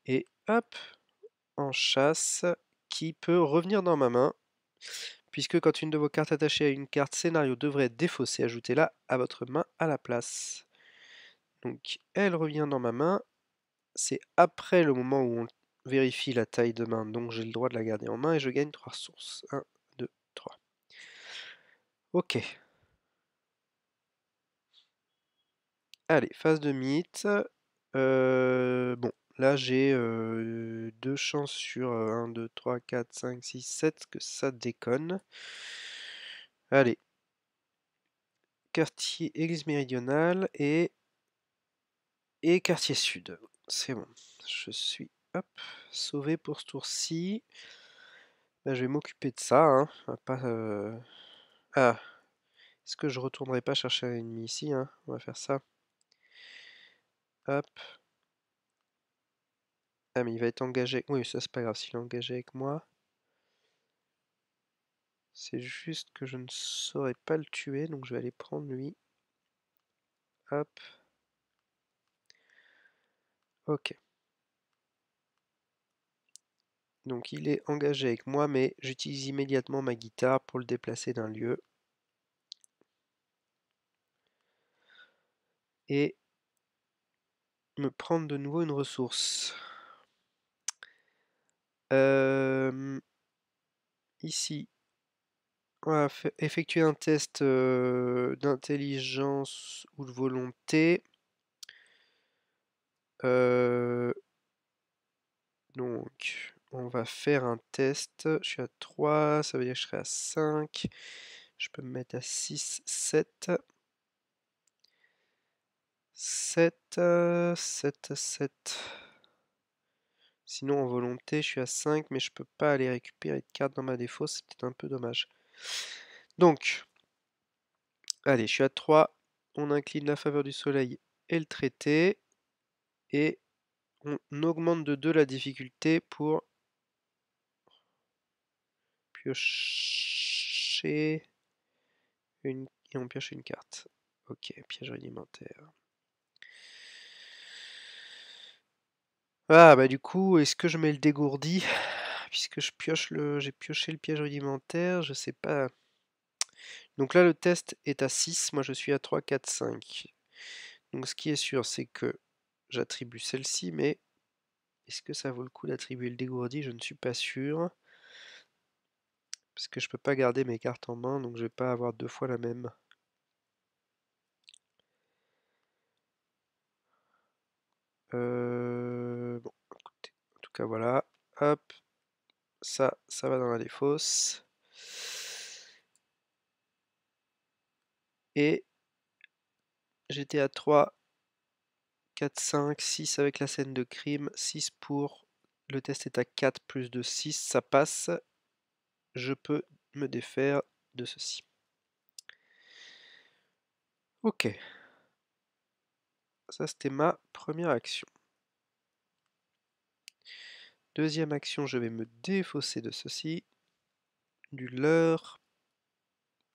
Et hop, en chasse, qui peut revenir dans ma main. Puisque quand une de vos cartes attachées à une carte scénario devrait être défaussée, ajoutez-la à votre main à la place. Donc elle revient dans ma main. C'est après le moment où on vérifie la taille de main, donc j'ai le droit de la garder en main et je gagne 3 ressources. 1, 2, 3. Ok. Allez, phase de mythe. Bon, là j'ai 2 chances sur 1, 2, 3, 4, 5, 6, 7 que ça déconne. Allez. Quartier église méridionale et quartier sud. C'est bon. Je suis hop, sauvé pour ce tour-ci. Là, je vais m'occuper de ça. Hein. Pas, Ah, est-ce que je retournerai pas chercher un ennemi ici, hein? On va faire ça. Hop. Ah, mais il va être engagé. Oui, ça c'est pas grave s'il est engagé avec moi. C'est juste que je ne saurais pas le tuer, donc je vais aller prendre lui. Hop. Ok. Donc il est engagé avec moi, mais j'utilise immédiatement ma guitare pour le déplacer d'un lieu. Et me prendre de nouveau une ressource. Ici, on va effectuer un test d'intelligence ou de volonté. Donc, on va faire un test. Je suis à 3, ça veut dire que je serai à 5. Je peux me mettre à 6, 7. 7, 7, 7. Sinon, en volonté, je suis à 5, mais je peux pas aller récupérer de cartes dans ma défausse. C'est peut-être un peu dommage. Donc, allez, je suis à 3. On incline la faveur du soleil et le traité. Et on augmente de 2 la difficulté pour piocher une... Et on pioche une carte. Ok, piège rudimentaire. Ah bah du coup, est-ce que je mets le dégourdi? Puisque j'ai pioché le piège rudimentaire, je sais pas. Donc là le test est à 6, moi je suis à 3, 4, 5. Donc ce qui est sûr c'est que j'attribue celle-ci, mais est-ce que ça vaut le coup d'attribuer le dégourdi? Je ne suis pas sûr. Parce que je peux pas garder mes cartes en main, donc je vais pas avoir 2 fois la même. Bon, écoutez, en tout cas voilà. Hop, ça va dans la défausse. Et j'étais à 3, 4, 5, 6 avec la scène de crime, 6 pour... Le test est à 4 plus de 6, ça passe. Je peux me défaire de ceci. Ok. Ça c'était ma première action. Deuxième action, je vais me défausser de ceci. Du leurre.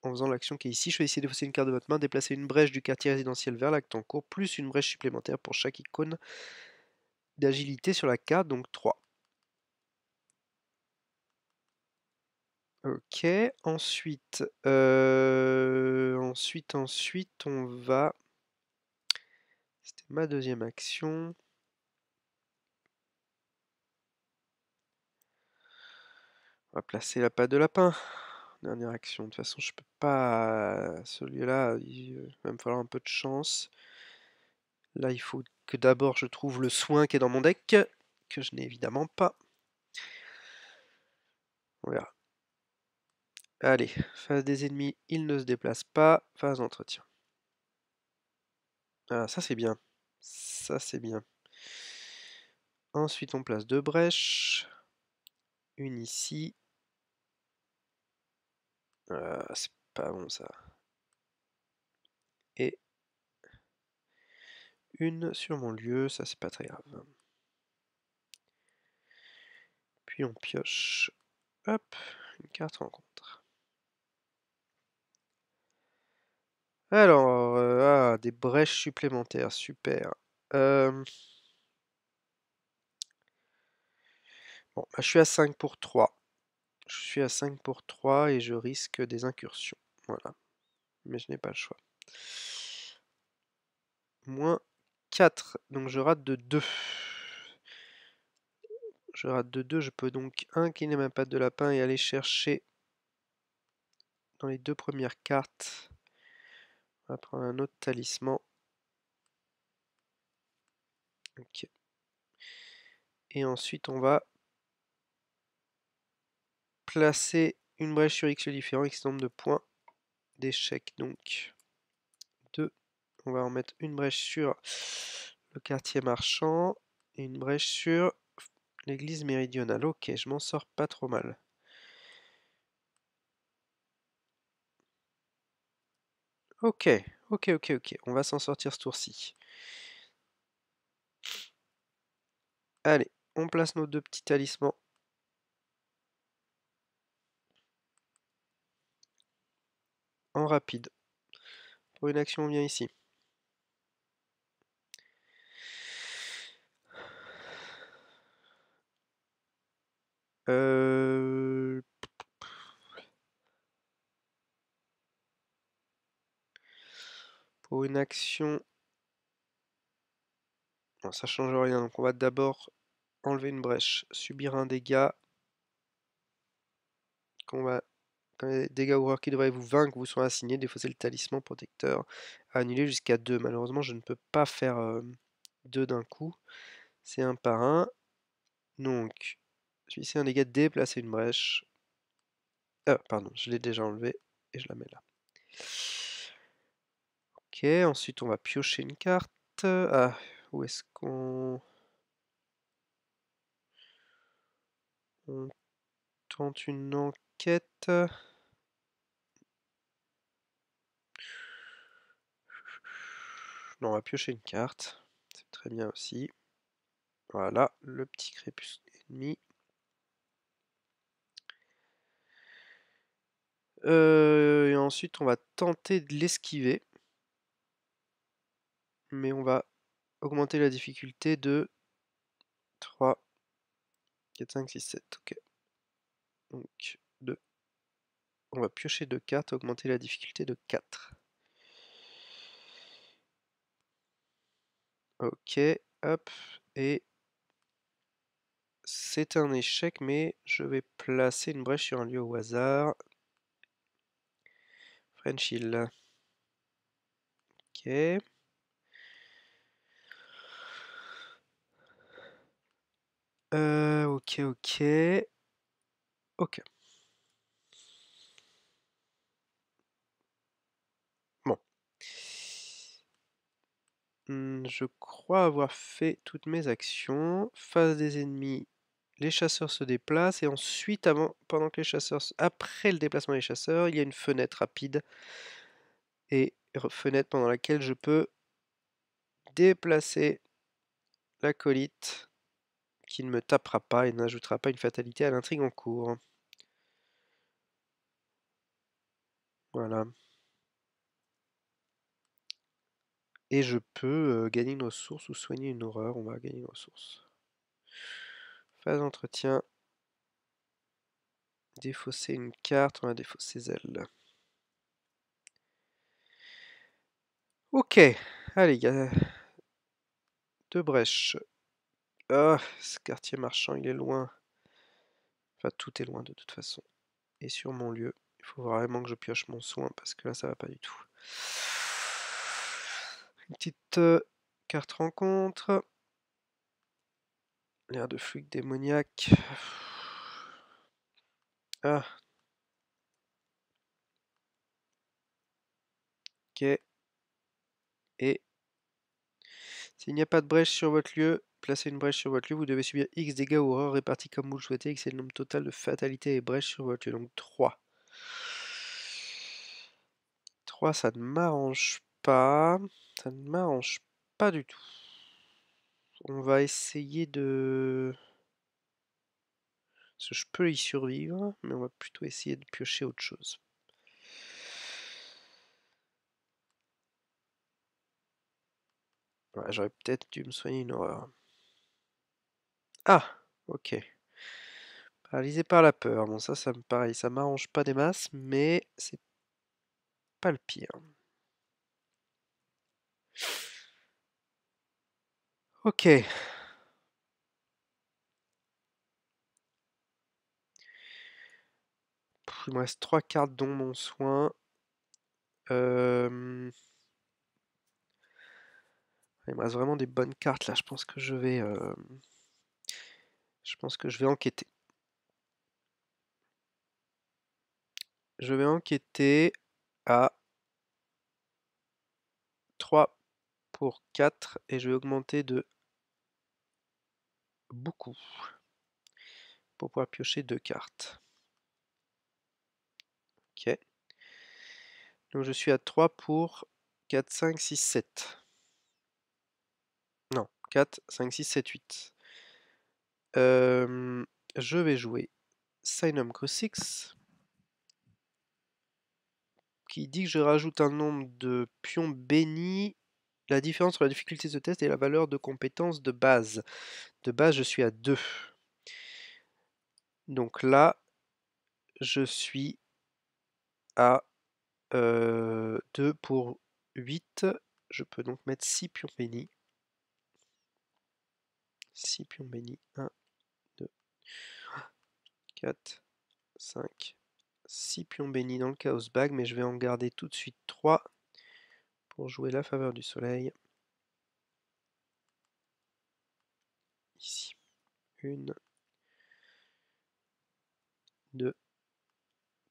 En faisant l'action qui est ici, je vais essayer de défausser une carte de votre main, déplacer une brèche du quartier résidentiel vers l'acte en cours, plus une brèche supplémentaire pour chaque icône d'agilité sur la carte, donc 3. Ok, ensuite, on va... C'était ma deuxième action. On va placer la patte de lapin. Dernière action. De toute façon, je peux pas... Celui-là, il va me falloir un peu de chance. Là, il faut que d'abord je trouve le soin qui est dans mon deck, que je n'ai évidemment pas. On verra. Allez, phase des ennemis, il ne se déplace pas. Phase d'entretien. Ah, ça c'est bien. Ça c'est bien. Ensuite, on place 2 brèches. Une ici. C'est pas bon ça. Et une sur mon lieu, ça c'est pas très grave. Puis on pioche. Hop, une carte rencontre. Alors, des brèches supplémentaires, super. Bon, bah, je suis à 5 pour 3. Je suis à 5 pour 3 et je risque des incursions. Voilà. Mais je n'ai pas le choix. Moins 4. Donc je rate de 2. Je rate de 2. Je peux donc incliner ma patte de lapin et aller chercher dans les 2 premières cartes. On va prendre un autre talisman. Ok. Et ensuite on va placer une brèche sur X différent, X nombre de points d'échec. Donc 2. On va en mettre une brèche sur le quartier marchand et une brèche sur l'église méridionale. Ok, je m'en sors pas trop mal. Ok, ok. On va s'en sortir ce tour-ci. Allez, on place nos 2 petits talismans. en rapide. Pour une action, on vient ici. Pour une action... Non, ça change rien, donc on va d'abord enlever une brèche, subir un dégât. Quand les dégâts horreurs qui devraient vous vaincre vous sont assignés, défausser le talisman protecteur. Annuler jusqu'à 2. Malheureusement, je ne peux pas faire 2 d'un coup. C'est un par un. Donc, celui-ci un dégât, déplacer une brèche. Ah, pardon, je l'ai déjà enlevé et je la mets là. Ok, ensuite on va piocher une carte. Ah, où est-ce qu'on... On tente une enquête. Non, on va piocher une carte. C'est très bien aussi. Voilà, le petit crépuscule ennemi. Et ensuite, on va tenter de l'esquiver. Mais on va augmenter la difficulté de 3, 4, 5, 6, 7. Ok. Donc, 2. On va piocher 2 cartes, augmenter la difficulté de 4. Ok, hop. Et c'est un échec, mais je vais placer une brèche sur un lieu au hasard. French Hill. Ok. Ok, ok. Ok. Bon. Je crois avoir fait toutes mes actions. Face des ennemis, les chasseurs se déplacent et ensuite, pendant que les chasseurs, après le déplacement des chasseurs, il y a une fenêtre rapide et fenêtre pendant laquelle je peux déplacer l'acolyte qui ne me tapera pas et n'ajoutera pas une fatalité à l'intrigue en cours. Voilà. Et je peux gagner une ressource ou soigner une horreur. On va gagner une ressource. Phase d'entretien. Défausser une carte, on va défausser elle. Ok, allez, il y a 2 brèches. Ah, ce quartier marchand, il est loin. Enfin, tout est loin de toute façon. Et sur mon lieu, il faut vraiment que je pioche mon soin parce que là, ça va pas du tout. Une petite carte rencontre. L'air de fluide démoniaque. Ah. Ok. Et s'il n'y a pas de brèche sur votre lieu, placez une brèche sur votre lieu, vous devez subir X dégâts ou horreurs répartis comme vous le souhaitez, X est le nombre total de fatalités et brèches sur votre lieu, donc 3. 3, ça ne m'arrange pas. Ça ne m'arrange pas du tout. On va essayer de... Parce que je peux y survivre, mais on va plutôt essayer de piocher autre chose. Ouais, j'aurais peut-être dû me soigner une horreur. Ah, ok. Paralysé par la peur. Bon, ça me pareil, ça m'arrange pas des masses, mais c'est pas le pire. Ok. Il me reste 3 cartes dont mon soin. Il me reste vraiment des bonnes cartes là. Je pense que je vais enquêter. Je vais enquêter à 3 pour 4 et je vais augmenter de beaucoup pour pouvoir piocher 2 cartes. Ok. Donc je suis à 3 pour 4, 5, 6, 7. Non, 4, 5, 6, 7, 8. Je vais jouer Signum Crucix, qui dit que je rajoute un nombre de pions bénis. La différence entre la difficulté de ce test et la valeur de compétence de base. De base, je suis à 2. Donc là, je suis à 2 pour 8. Je peux donc mettre 6 pions bénis. 6 pions bénis. 1, 2, 4, 5, 6 pions bénis dans le Chaos Bag, mais je vais en garder tout de suite 3 pour jouer la faveur du soleil. Ici. 1, 2,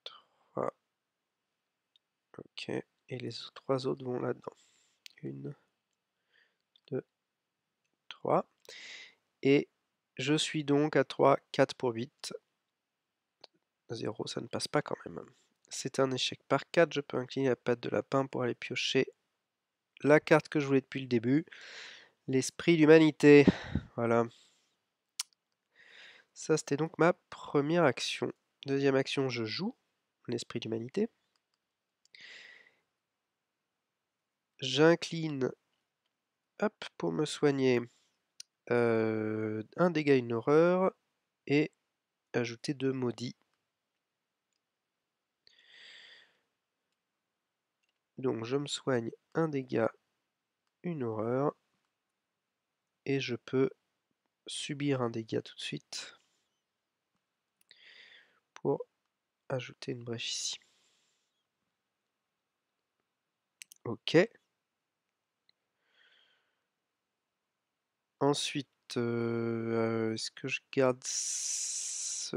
3. Ok. Et les 3 autres vont là-dedans. 1, 2, 3. Et je suis donc à 3, 4 pour 8. 0, ça ne passe pas quand même. C'est un échec par 4. Je peux incliner la patte de lapin pour aller piocher la carte que je voulais depuis le début. L'esprit d'humanité. Voilà. Ça, c'était donc ma première action. Deuxième action, je joue l'esprit d'humanité. J'incline, hop, pour me soigner, un dégât, une horreur, et ajouter 2 maudits. Donc je me soigne un dégât, une horreur, et je peux subir un dégât tout de suite pour ajouter une brèche ici. Ok. Ensuite, est-ce que je garde ceci?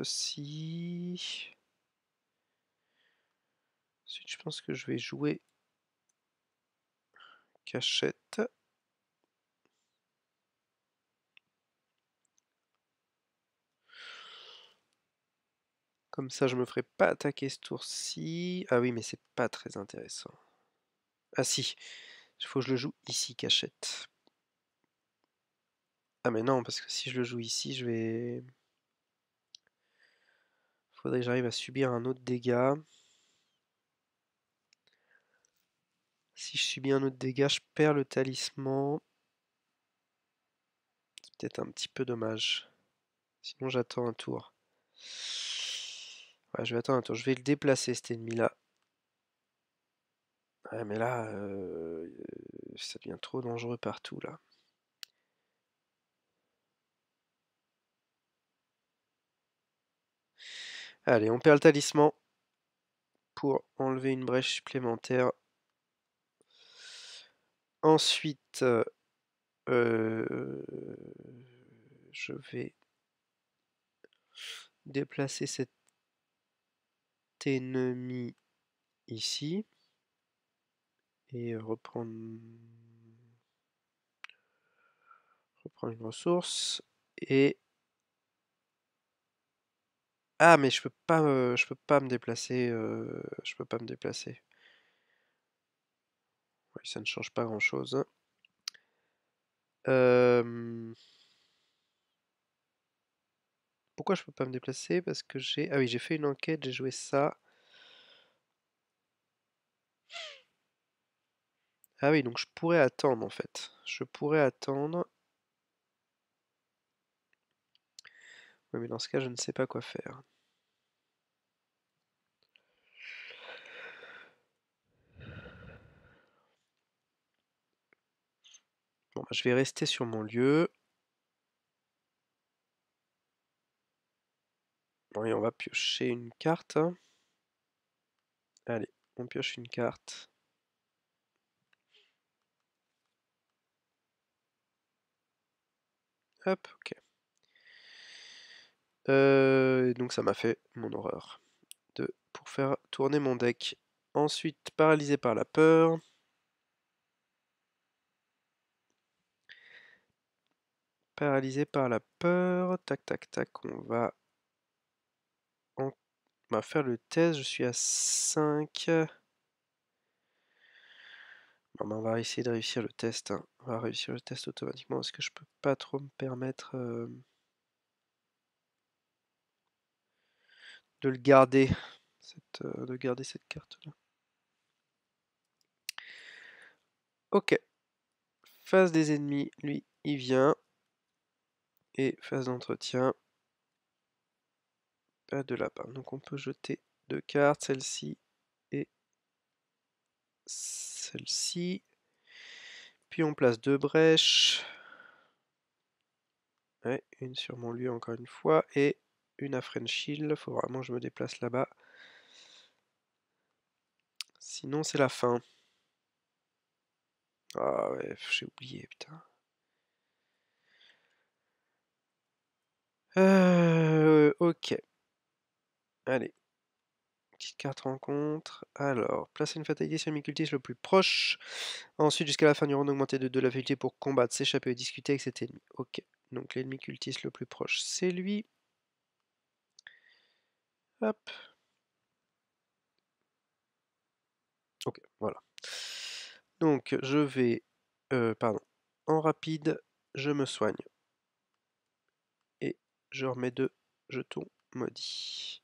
Ensuite, je pense que je vais jouer cachette. Comme ça, je me ferai pas attaquer ce tour-ci. Ah oui, mais c'est pas très intéressant. Ah si, il faut que je le joue ici, cachette. Ah mais non, parce que si je le joue ici, je vais... Faudrait que j'arrive à subir un autre dégât. Si je subis un autre dégât, je perds le talisman. C'est peut-être un petit peu dommage. Sinon, j'attends un tour. Ouais, je vais attendre un tour. Je vais le déplacer, cet ennemi-là. Ouais, mais là, ça devient trop dangereux partout, là. Allez, on perd le talisman pour enlever une brèche supplémentaire. Ensuite, je vais déplacer cet ennemi ici et reprendre une ressource et ah mais je peux pas me déplacer, je peux pas me déplacer. Oui, ça ne change pas grand-chose. Pourquoi je peux pas me déplacer? Parce que j'ai... Ah oui, j'ai fait une enquête, j'ai joué ça. Ah oui, donc je pourrais attendre en fait. Je pourrais attendre. Oui, mais dans ce cas, je ne sais pas quoi faire. Bon, bah, je vais rester sur mon lieu. Bon, et on va piocher une carte. Allez, on pioche une carte. Hop, ok. Donc ça m'a fait mon horreur. Pour faire tourner mon deck. Ensuite, paralysé par la peur. Paralysé par la peur. Tac, tac, tac. On va faire le test. Je suis à 5. Bon, bah, on va essayer de réussir le test, hein. On va réussir le test automatiquement parce que je peux pas trop me permettre de le garder, de garder cette carte-là. Ok. Phase des ennemis, lui, il vient. Et phase d'entretien, pas de lapin. Donc on peut jeter 2 cartes, celle-ci et celle-ci. Puis on place 2 brèches. Ouais, une sur mon lieu encore une fois. Et une à Frenchill. Faut vraiment que je me déplace là-bas. Sinon c'est la fin. Ah ouais, j'ai oublié, putain. Ok. Allez. Petite carte rencontre. Alors, placer une fatalité sur l'ennemi cultiste le plus proche. Ensuite, jusqu'à la fin du round, augmenter de 2 la faculté pour combattre, s'échapper et discuter avec cet ennemi. Ok. Donc l'ennemi cultiste le plus proche, c'est lui. Hop. Ok, voilà. Donc je vais... pardon. En rapide, je me soigne. Et je remets 2 jetons maudits.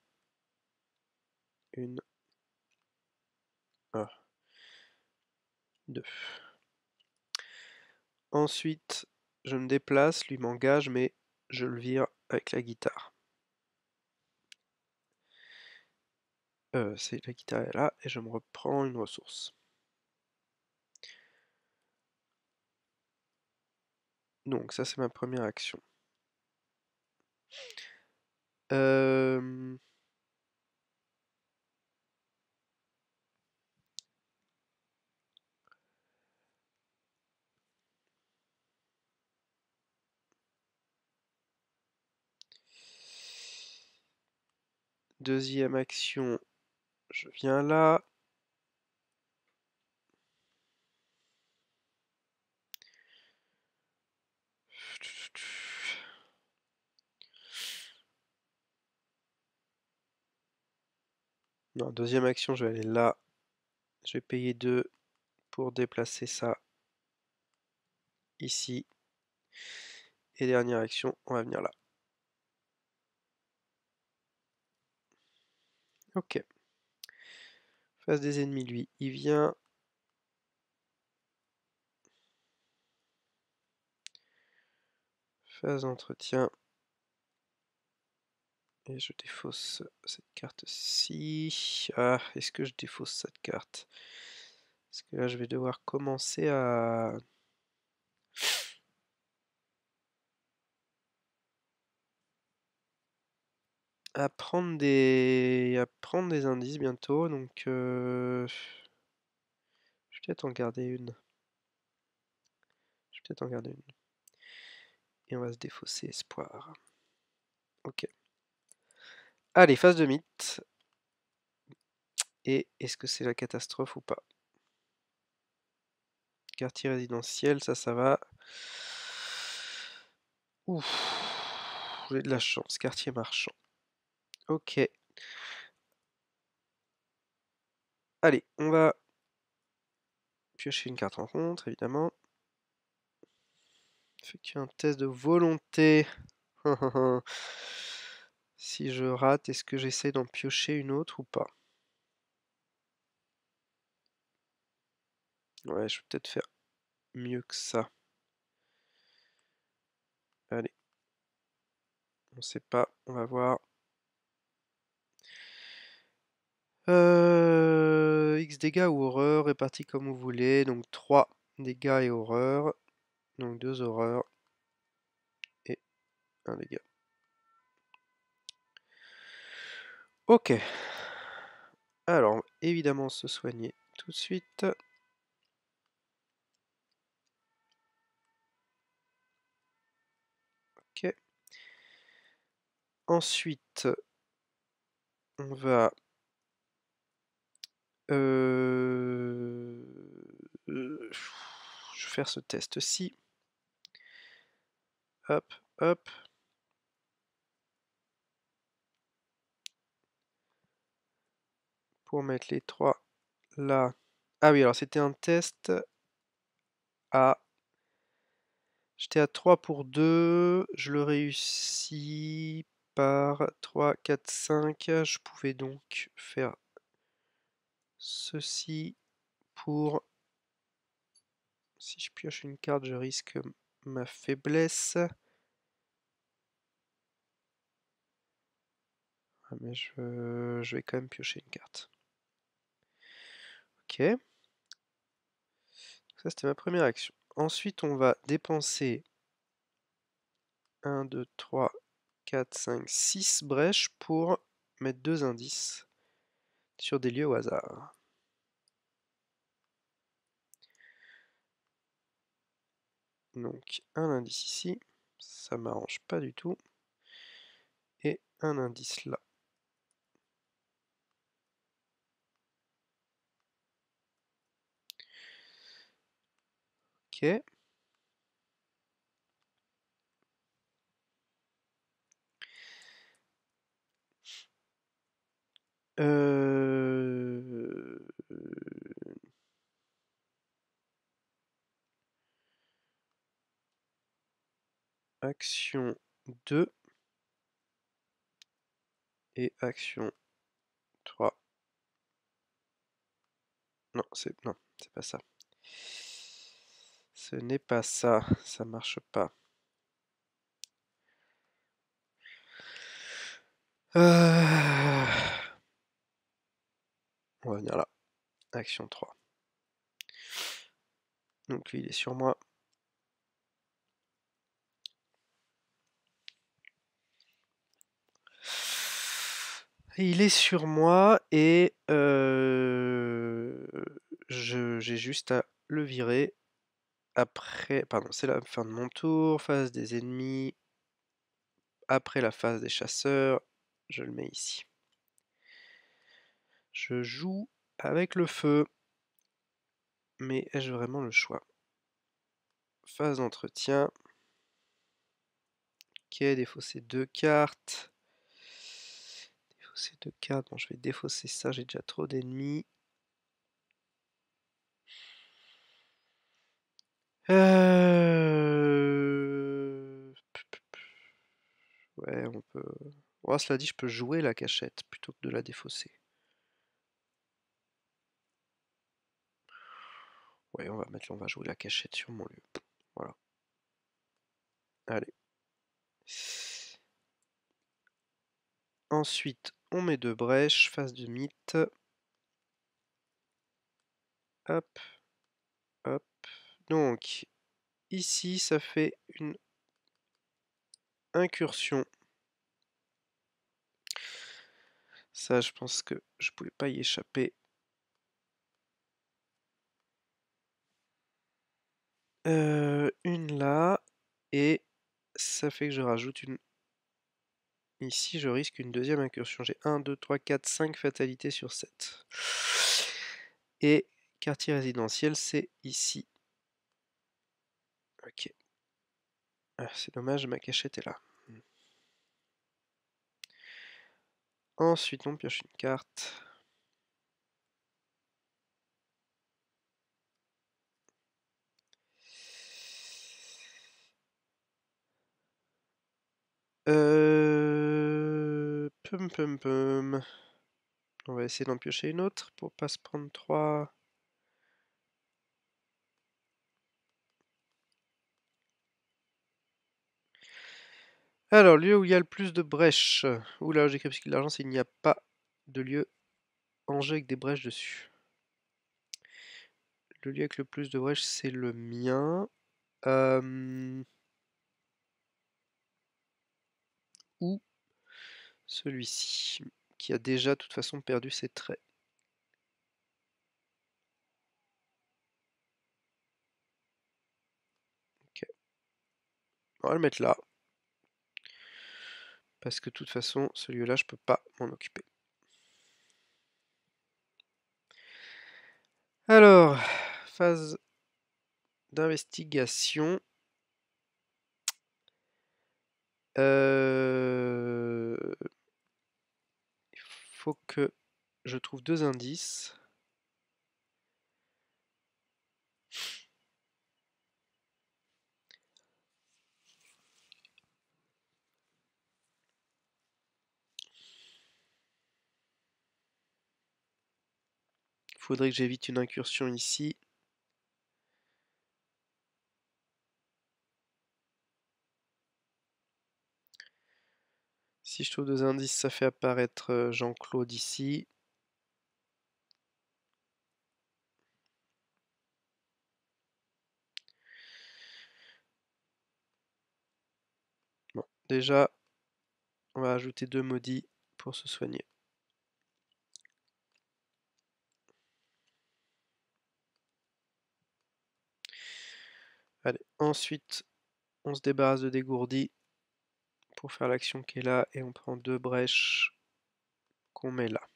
Une. Un. 2. Ensuite, je me déplace, lui m'engage, mais je le vire avec la guitare. C'est la guitare est là, et je me reprends une ressource. Donc ça c'est ma première action. Deuxième action, je viens là. Non, deuxième action, je vais aller là. Je vais payer 2 pour déplacer ça ici. Et dernière action, on va venir là. Ok. Face des ennemis, lui, il vient. Phase d'entretien. Et je défausse cette carte-ci. Ah, est-ce que je défausse cette carte? Parce que là, je vais devoir commencer à prendre des indices bientôt. Donc, je vais peut-être en garder une. Je vais peut-être en garder une. Et on va se défausser espoir. Ok. Allez, phase de mythe. Et est-ce que c'est la catastrophe ou pas? Quartier résidentiel, ça va. Ouf, j'ai de la chance. Quartier marchand. Ok. Allez, on va piocher une carte rencontre, évidemment. Effectuer un test de volonté. Si je rate, est-ce que j'essaie d'en piocher une autre ou pas? Ouais, je vais peut-être faire mieux que ça. Allez. On sait pas, on va voir. X dégâts ou horreur, répartis comme vous voulez. Donc 3 dégâts et horreur. Donc 2 horreurs et 1 dégât. Ok. Alors, évidemment, se soigner tout de suite. Ok. Ensuite, on va... je vais faire ce test-ci. Hop, hop. Pour mettre les 3 là. Ah oui, alors c'était un test à... J'étais à 3 pour 2. Je le réussis par 3, 4, 5. Je pouvais donc faire ceci pour Si je pioche une carte, je risque ma faiblesse. Ah, mais je vais quand même piocher une carte. Ok. Ça, c'était ma première action. Ensuite, on va dépenser 1, 2, 3, 4, 5, 6 brèches pour mettre 2 indices sur des lieux au hasard. Donc, un indice ici, ça m'arrange pas du tout. Et un indice là. Ok. Euh... Action 2 et action 3. Non, c'est pas ça. Ce n'est pas ça, ça marche pas. On va venir là. Action 3. Donc lui, il est sur moi. Il est sur moi et j'ai juste à le virer. Après, pardon, c'est la fin de mon tour, phase des ennemis. Après la phase des chasseurs, je le mets ici. Je joue avec le feu, mais ai-je vraiment le choix? Phase d'entretien. Ok, défausser 2 cartes. Défausser 2 cartes, bon je vais défausser ça, j'ai déjà trop d'ennemis. Ouais, on peut... Oh, cela dit, je peux jouer la cachette plutôt que de la défausser. Ouais, on va jouer la cachette sur mon lieu. Voilà. Allez. Ensuite, on met 2 brèches, face de mythe. Hop. Hop. Donc, ici, ça fait une incursion. Ça, je pense que je pouvais pas y échapper. Une là. Et ça fait que je rajoute une... Ici, je risque une deuxième incursion. J'ai 1, 2, 3, 4, 5 fatalités sur 7. Et quartier résidentiel, c'est ici. Ok. Ah, c'est dommage, ma cachette est là. Ensuite, on pioche une carte. Pum pum pum. On va essayer d'en piocher une autre pour pas se prendre 3. Alors, lieu où il y a le plus de brèches. Oula, j'écris parce que l'argent, c'est il n'y a pas de lieu en jeu avec des brèches dessus. Le lieu avec le plus de brèches, c'est le mien. Ou celui-ci, qui a déjà de toute façon perdu ses traits. Ok. On va le mettre là. Parce que de toute façon, ce lieu-là, je peux pas m'en occuper. Alors, phase d'investigation. Il faut que je trouve 2 indices. Il faudrait que j'évite une incursion ici. Si je trouve 2 indices, ça fait apparaître Jean-Claude ici. Bon, déjà, on va ajouter 2 maudits pour se soigner. Allez, ensuite, on se débarrasse de dégourdi pour faire l'action qui est là et on prend 2 brèches qu'on met là.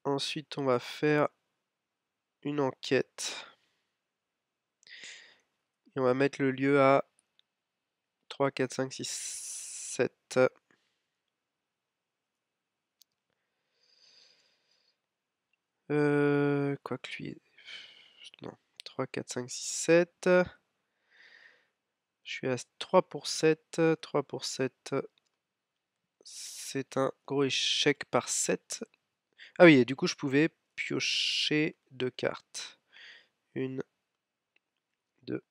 Ensuite, on va faire une enquête. Et on va mettre le lieu à 3, 4, 5, 6, 7. Quoique lui... Non, 3, 4, 5, 6, 7. Je suis à 3 pour 7. 3 pour 7. C'est un gros échec par 7. Ah oui, et du coup, je pouvais piocher 2 cartes. 1, 2.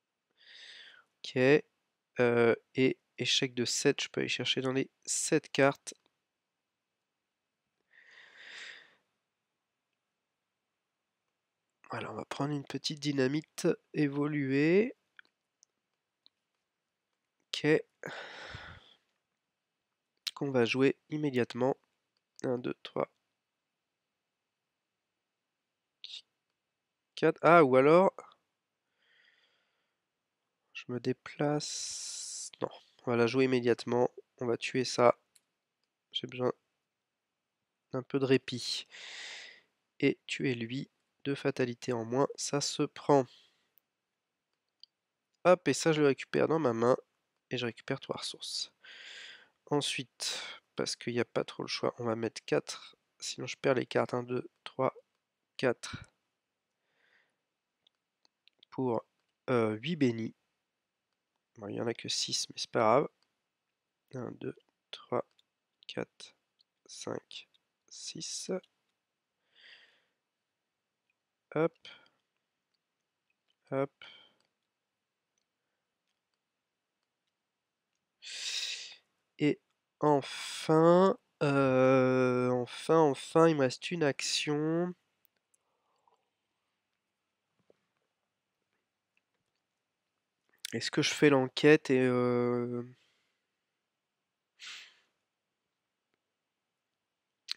Ok. Et échec de 7, je peux aller chercher dans les 7 cartes. Voilà, on va prendre une petite dynamite évoluée. Ok. Qu'on va jouer immédiatement. 1, 2, 3, 4. Ah, ou alors, je me déplace. Non, on va la jouer immédiatement. On va tuer ça. J'ai besoin d'un peu de répit. Et tuer lui. 2 fatalités en moins, ça se prend. Hop, et ça je le récupère dans ma main. Et je récupère 3 ressources. Ensuite, parce qu'il n'y a pas trop le choix, on va mettre 4. Sinon je perds les cartes. 1, 2, 3, 4. Pour 8 bénis. Bon, il n'y en a que 6, mais c'est pas grave. 1, 2, 3, 4, 5, 6. Hop. Hop. Et enfin, enfin, il me reste une action. Est-ce que je fais l'enquête et...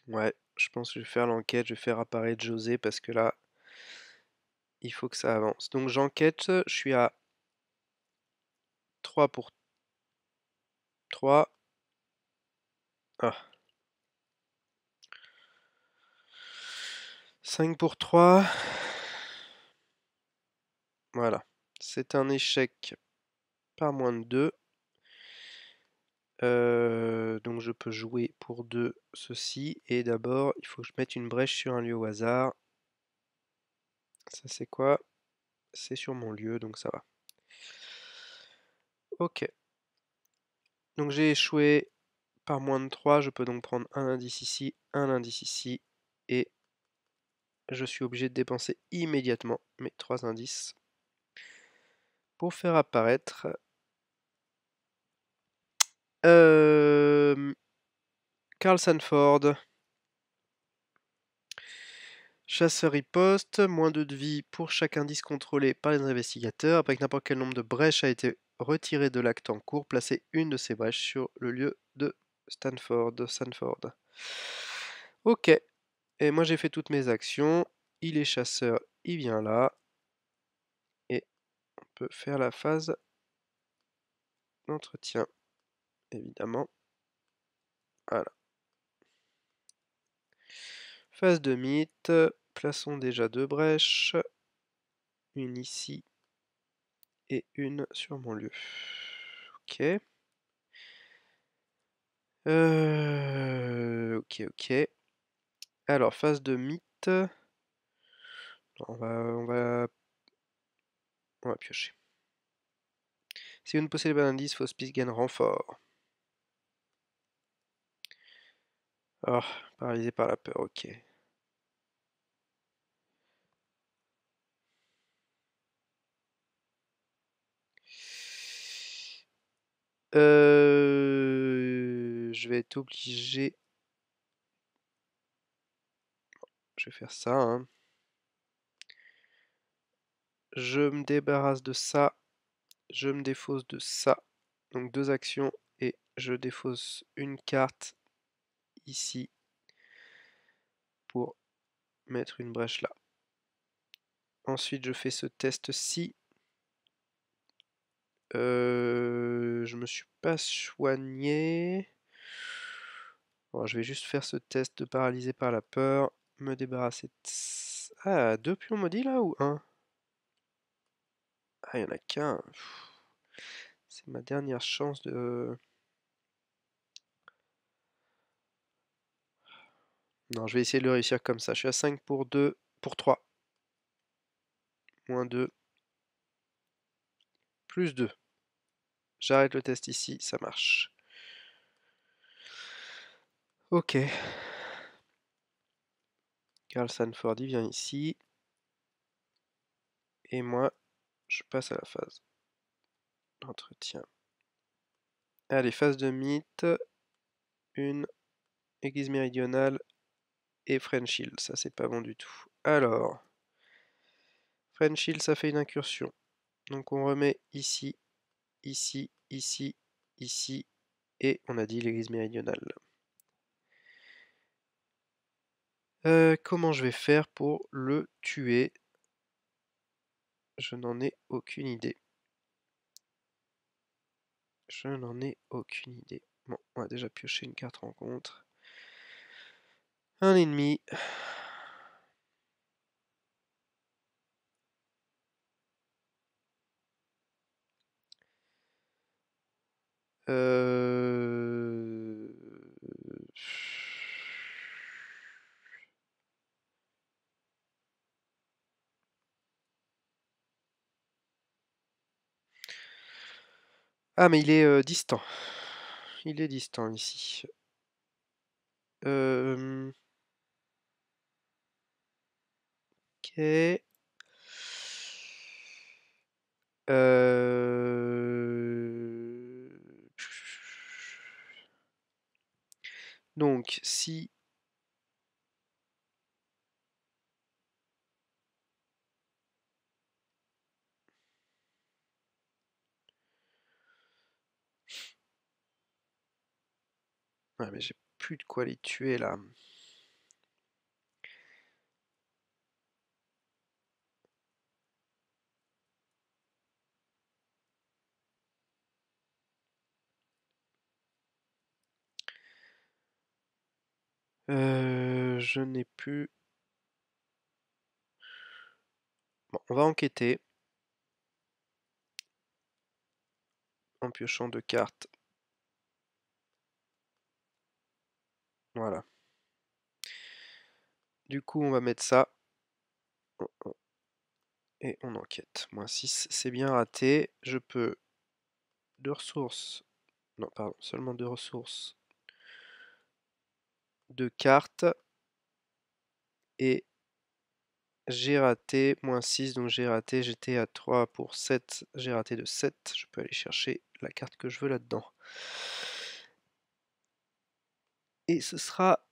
Ouais, je pense que je vais faire l'enquête, je vais faire apparaître José parce que là, il faut que ça avance. Donc j'enquête, je suis à 3 pour 3. Ah. 5 pour 3. Voilà. C'est un échec par moins de 2. Donc je peux jouer pour 2 ceci. Et d'abord, il faut que je mette une brèche sur un lieu au hasard. Ça c'est quoi? C'est sur mon lieu, donc ça va. Ok. Donc j'ai échoué par moins de 3. Je peux donc prendre un indice ici, un indice ici. Et je suis obligé de dépenser immédiatement mes 3 indices pour faire apparaître Carl Sanford. Chasseur riposte, moins 2 de vie pour chaque indice contrôlé par les investigateurs. Après que n'importe quel nombre de brèches a été retiré de l'acte en cours, placez une de ces brèches sur le lieu de Sanford. Ok, et moi j'ai fait toutes mes actions. Il est chasseur, il vient là. Et on peut faire la phase d'entretien, évidemment. Voilà. Phase de mythe. Plaçons déjà 2 brèches. Une ici et une sur mon lieu. Ok. Ok. Alors, phase de mythe. Non, on va piocher. Si vous ne possédez pas d'indice, fausse piste gagne renfort. Oh, paralysé par la peur, ok. Je vais être obligé. Je vais faire ça, hein. Je me débarrasse de ça. Je me défausse de ça. Donc deux actions et je défausse une carte ici pour mettre une brèche là. Ensuite, je fais ce test-ci. Je me suis pas soigné. Bon, je vais juste faire ce test de paralysé par la peur. Me débarrasser de... Ah, deux pions maudits là ou un? Ah, il y en a qu'un. C'est ma dernière chance de... Non, je vais essayer de le réussir comme ça. Je suis à 5 pour 2, pour 3. Moins 2, plus 2. J'arrête le test ici, ça marche. Ok. Karl Sanford, il vient ici. Et moi, je passe à la phase d'entretien. Allez, phase de mythe. Une église méridionale et French Hill. Ça, c'est pas bon du tout. Alors, French Hill, ça fait une incursion. Donc on remet ici, ici, ici, ici. Et on a dit l'église méridionale. Comment je vais faire pour le tuer? Je n'en ai aucune idée. Je n'en ai aucune idée. Bon, on va déjà piocher une carte rencontre. Un ennemi. Euh... Ah, mais il est distant. Il est distant ici. Ok. Donc, si... Ouais, mais j'ai plus de quoi les tuer, là. Je n'ai plus... Bon, on va enquêter. En piochant deux cartes. Voilà. Du coup, on va mettre ça. Et on enquête. Moins 6, c'est bien raté. Je peux... Deux ressources. Non, pardon, seulement deux ressources. Deux cartes. Et j'ai raté. Moins 6, donc j'ai raté. J'étais à 3 pour 7. J'ai raté de 7. Je peux aller chercher la carte que je veux là-dedans. Et ce sera...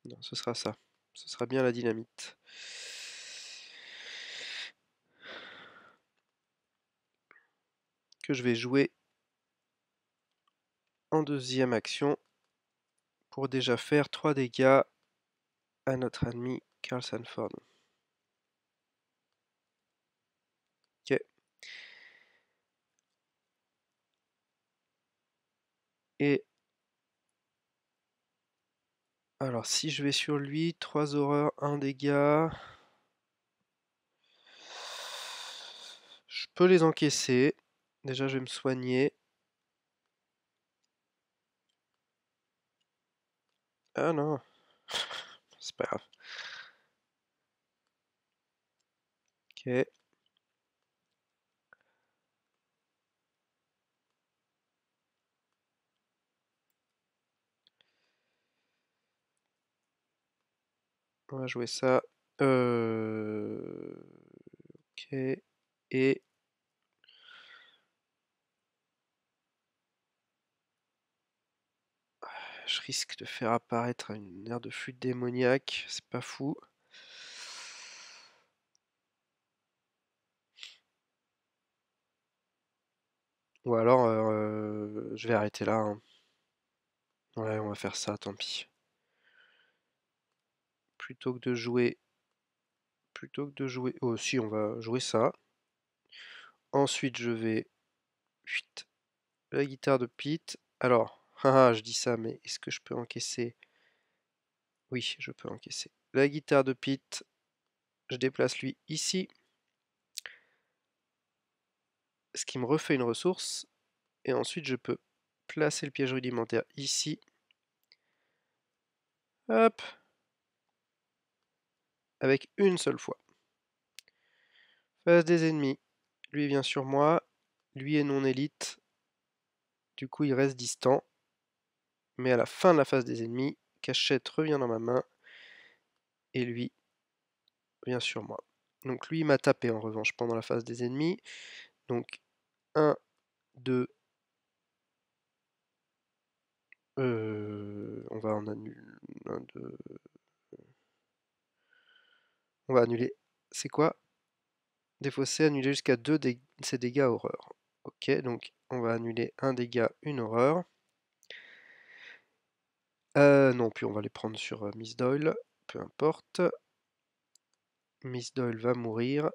Non, ce sera ça. Ce sera bien la dynamite. Que je vais jouer en deuxième action pour déjà faire 3 dégâts à notre ennemi Karl Sanford. Ok. Et alors si je vais sur lui, 3 horreurs, 1 dégât. Je peux les encaisser. Déjà je vais me soigner. Ah non. C'est pas grave. Ok. On va jouer ça. Ok. Et je risque de faire apparaître une aire de flûte démoniaque. C'est pas fou. Ou alors, je vais arrêter là, hein. Ouais, on va faire ça, tant pis. Plutôt que de jouer... Plutôt que de jouer... Oh, si, on va jouer ça. Ensuite, je vais... Chut, la guitare de Pete. Alors, haha, je dis ça, mais est-ce que je peux encaisser? Oui, je peux encaisser. La guitare de Pete, je déplace lui ici. Ce qui me refait une ressource. Et ensuite, je peux placer le piège rudimentaire ici. Hop. Avec une seule fois. Phase des ennemis. Lui vient sur moi. Lui est non élite. Du coup, il reste distant. Mais à la fin de la phase des ennemis, Cachette revient dans ma main. Et lui vient sur moi. Donc lui, il m'a tapé en revanche pendant la phase des ennemis. Donc 1, 2. On va en annuler. 1, 2. On va annuler. C'est quoi? Défausser, annuler jusqu'à 2 de ses dégâts horreur. Ok, donc on va annuler un dégât, une horreur. Non, puis on va les prendre sur Miss Doyle. Peu importe. Miss Doyle va mourir.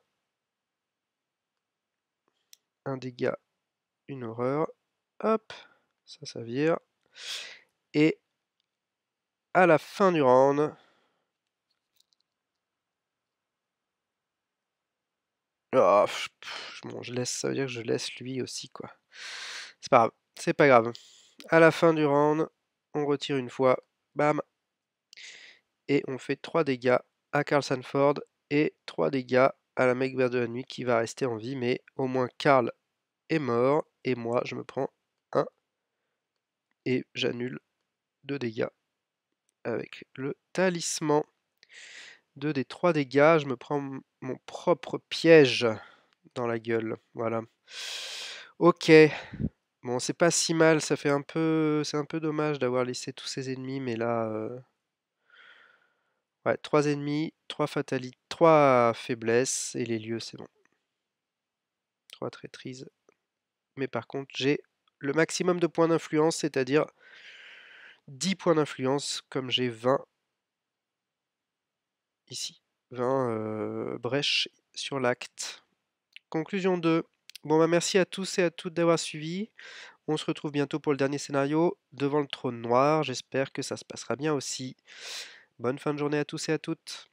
Un dégât, une horreur. Hop, ça vire. Et à la fin du round, oh, bon, je laisse, ça veut dire que je laisse lui aussi, quoi. C'est pas grave, c'est pas grave. À la fin du round, on retire une fois, bam, et on fait 3 dégâts à Carl Sanford et 3 dégâts à la Macbeth de la nuit qui va rester en vie, mais au moins Carl est mort, et moi je me prends 1 et j'annule 2 dégâts avec le talisman. 2 des 3 dégâts, je me prends mon propre piège dans la gueule, voilà. Ok, bon c'est pas si mal, ça fait un peu, c'est un peu dommage d'avoir laissé tous ces ennemis, mais là, ouais, 3 ennemis, 3 fatalités, 3 faiblesses, et les lieux c'est bon. 3 traîtrises, mais par contre j'ai le maximum de points d'influence, c'est-à-dire 10 points d'influence, comme j'ai 20 ici. 20 brèches sur l'acte. Conclusion 2. Bon bah merci à tous et à toutes d'avoir suivi. On se retrouve bientôt pour le dernier scénario, devant le trône noir. J'espère que ça se passera bien aussi. Bonne fin de journée à tous et à toutes.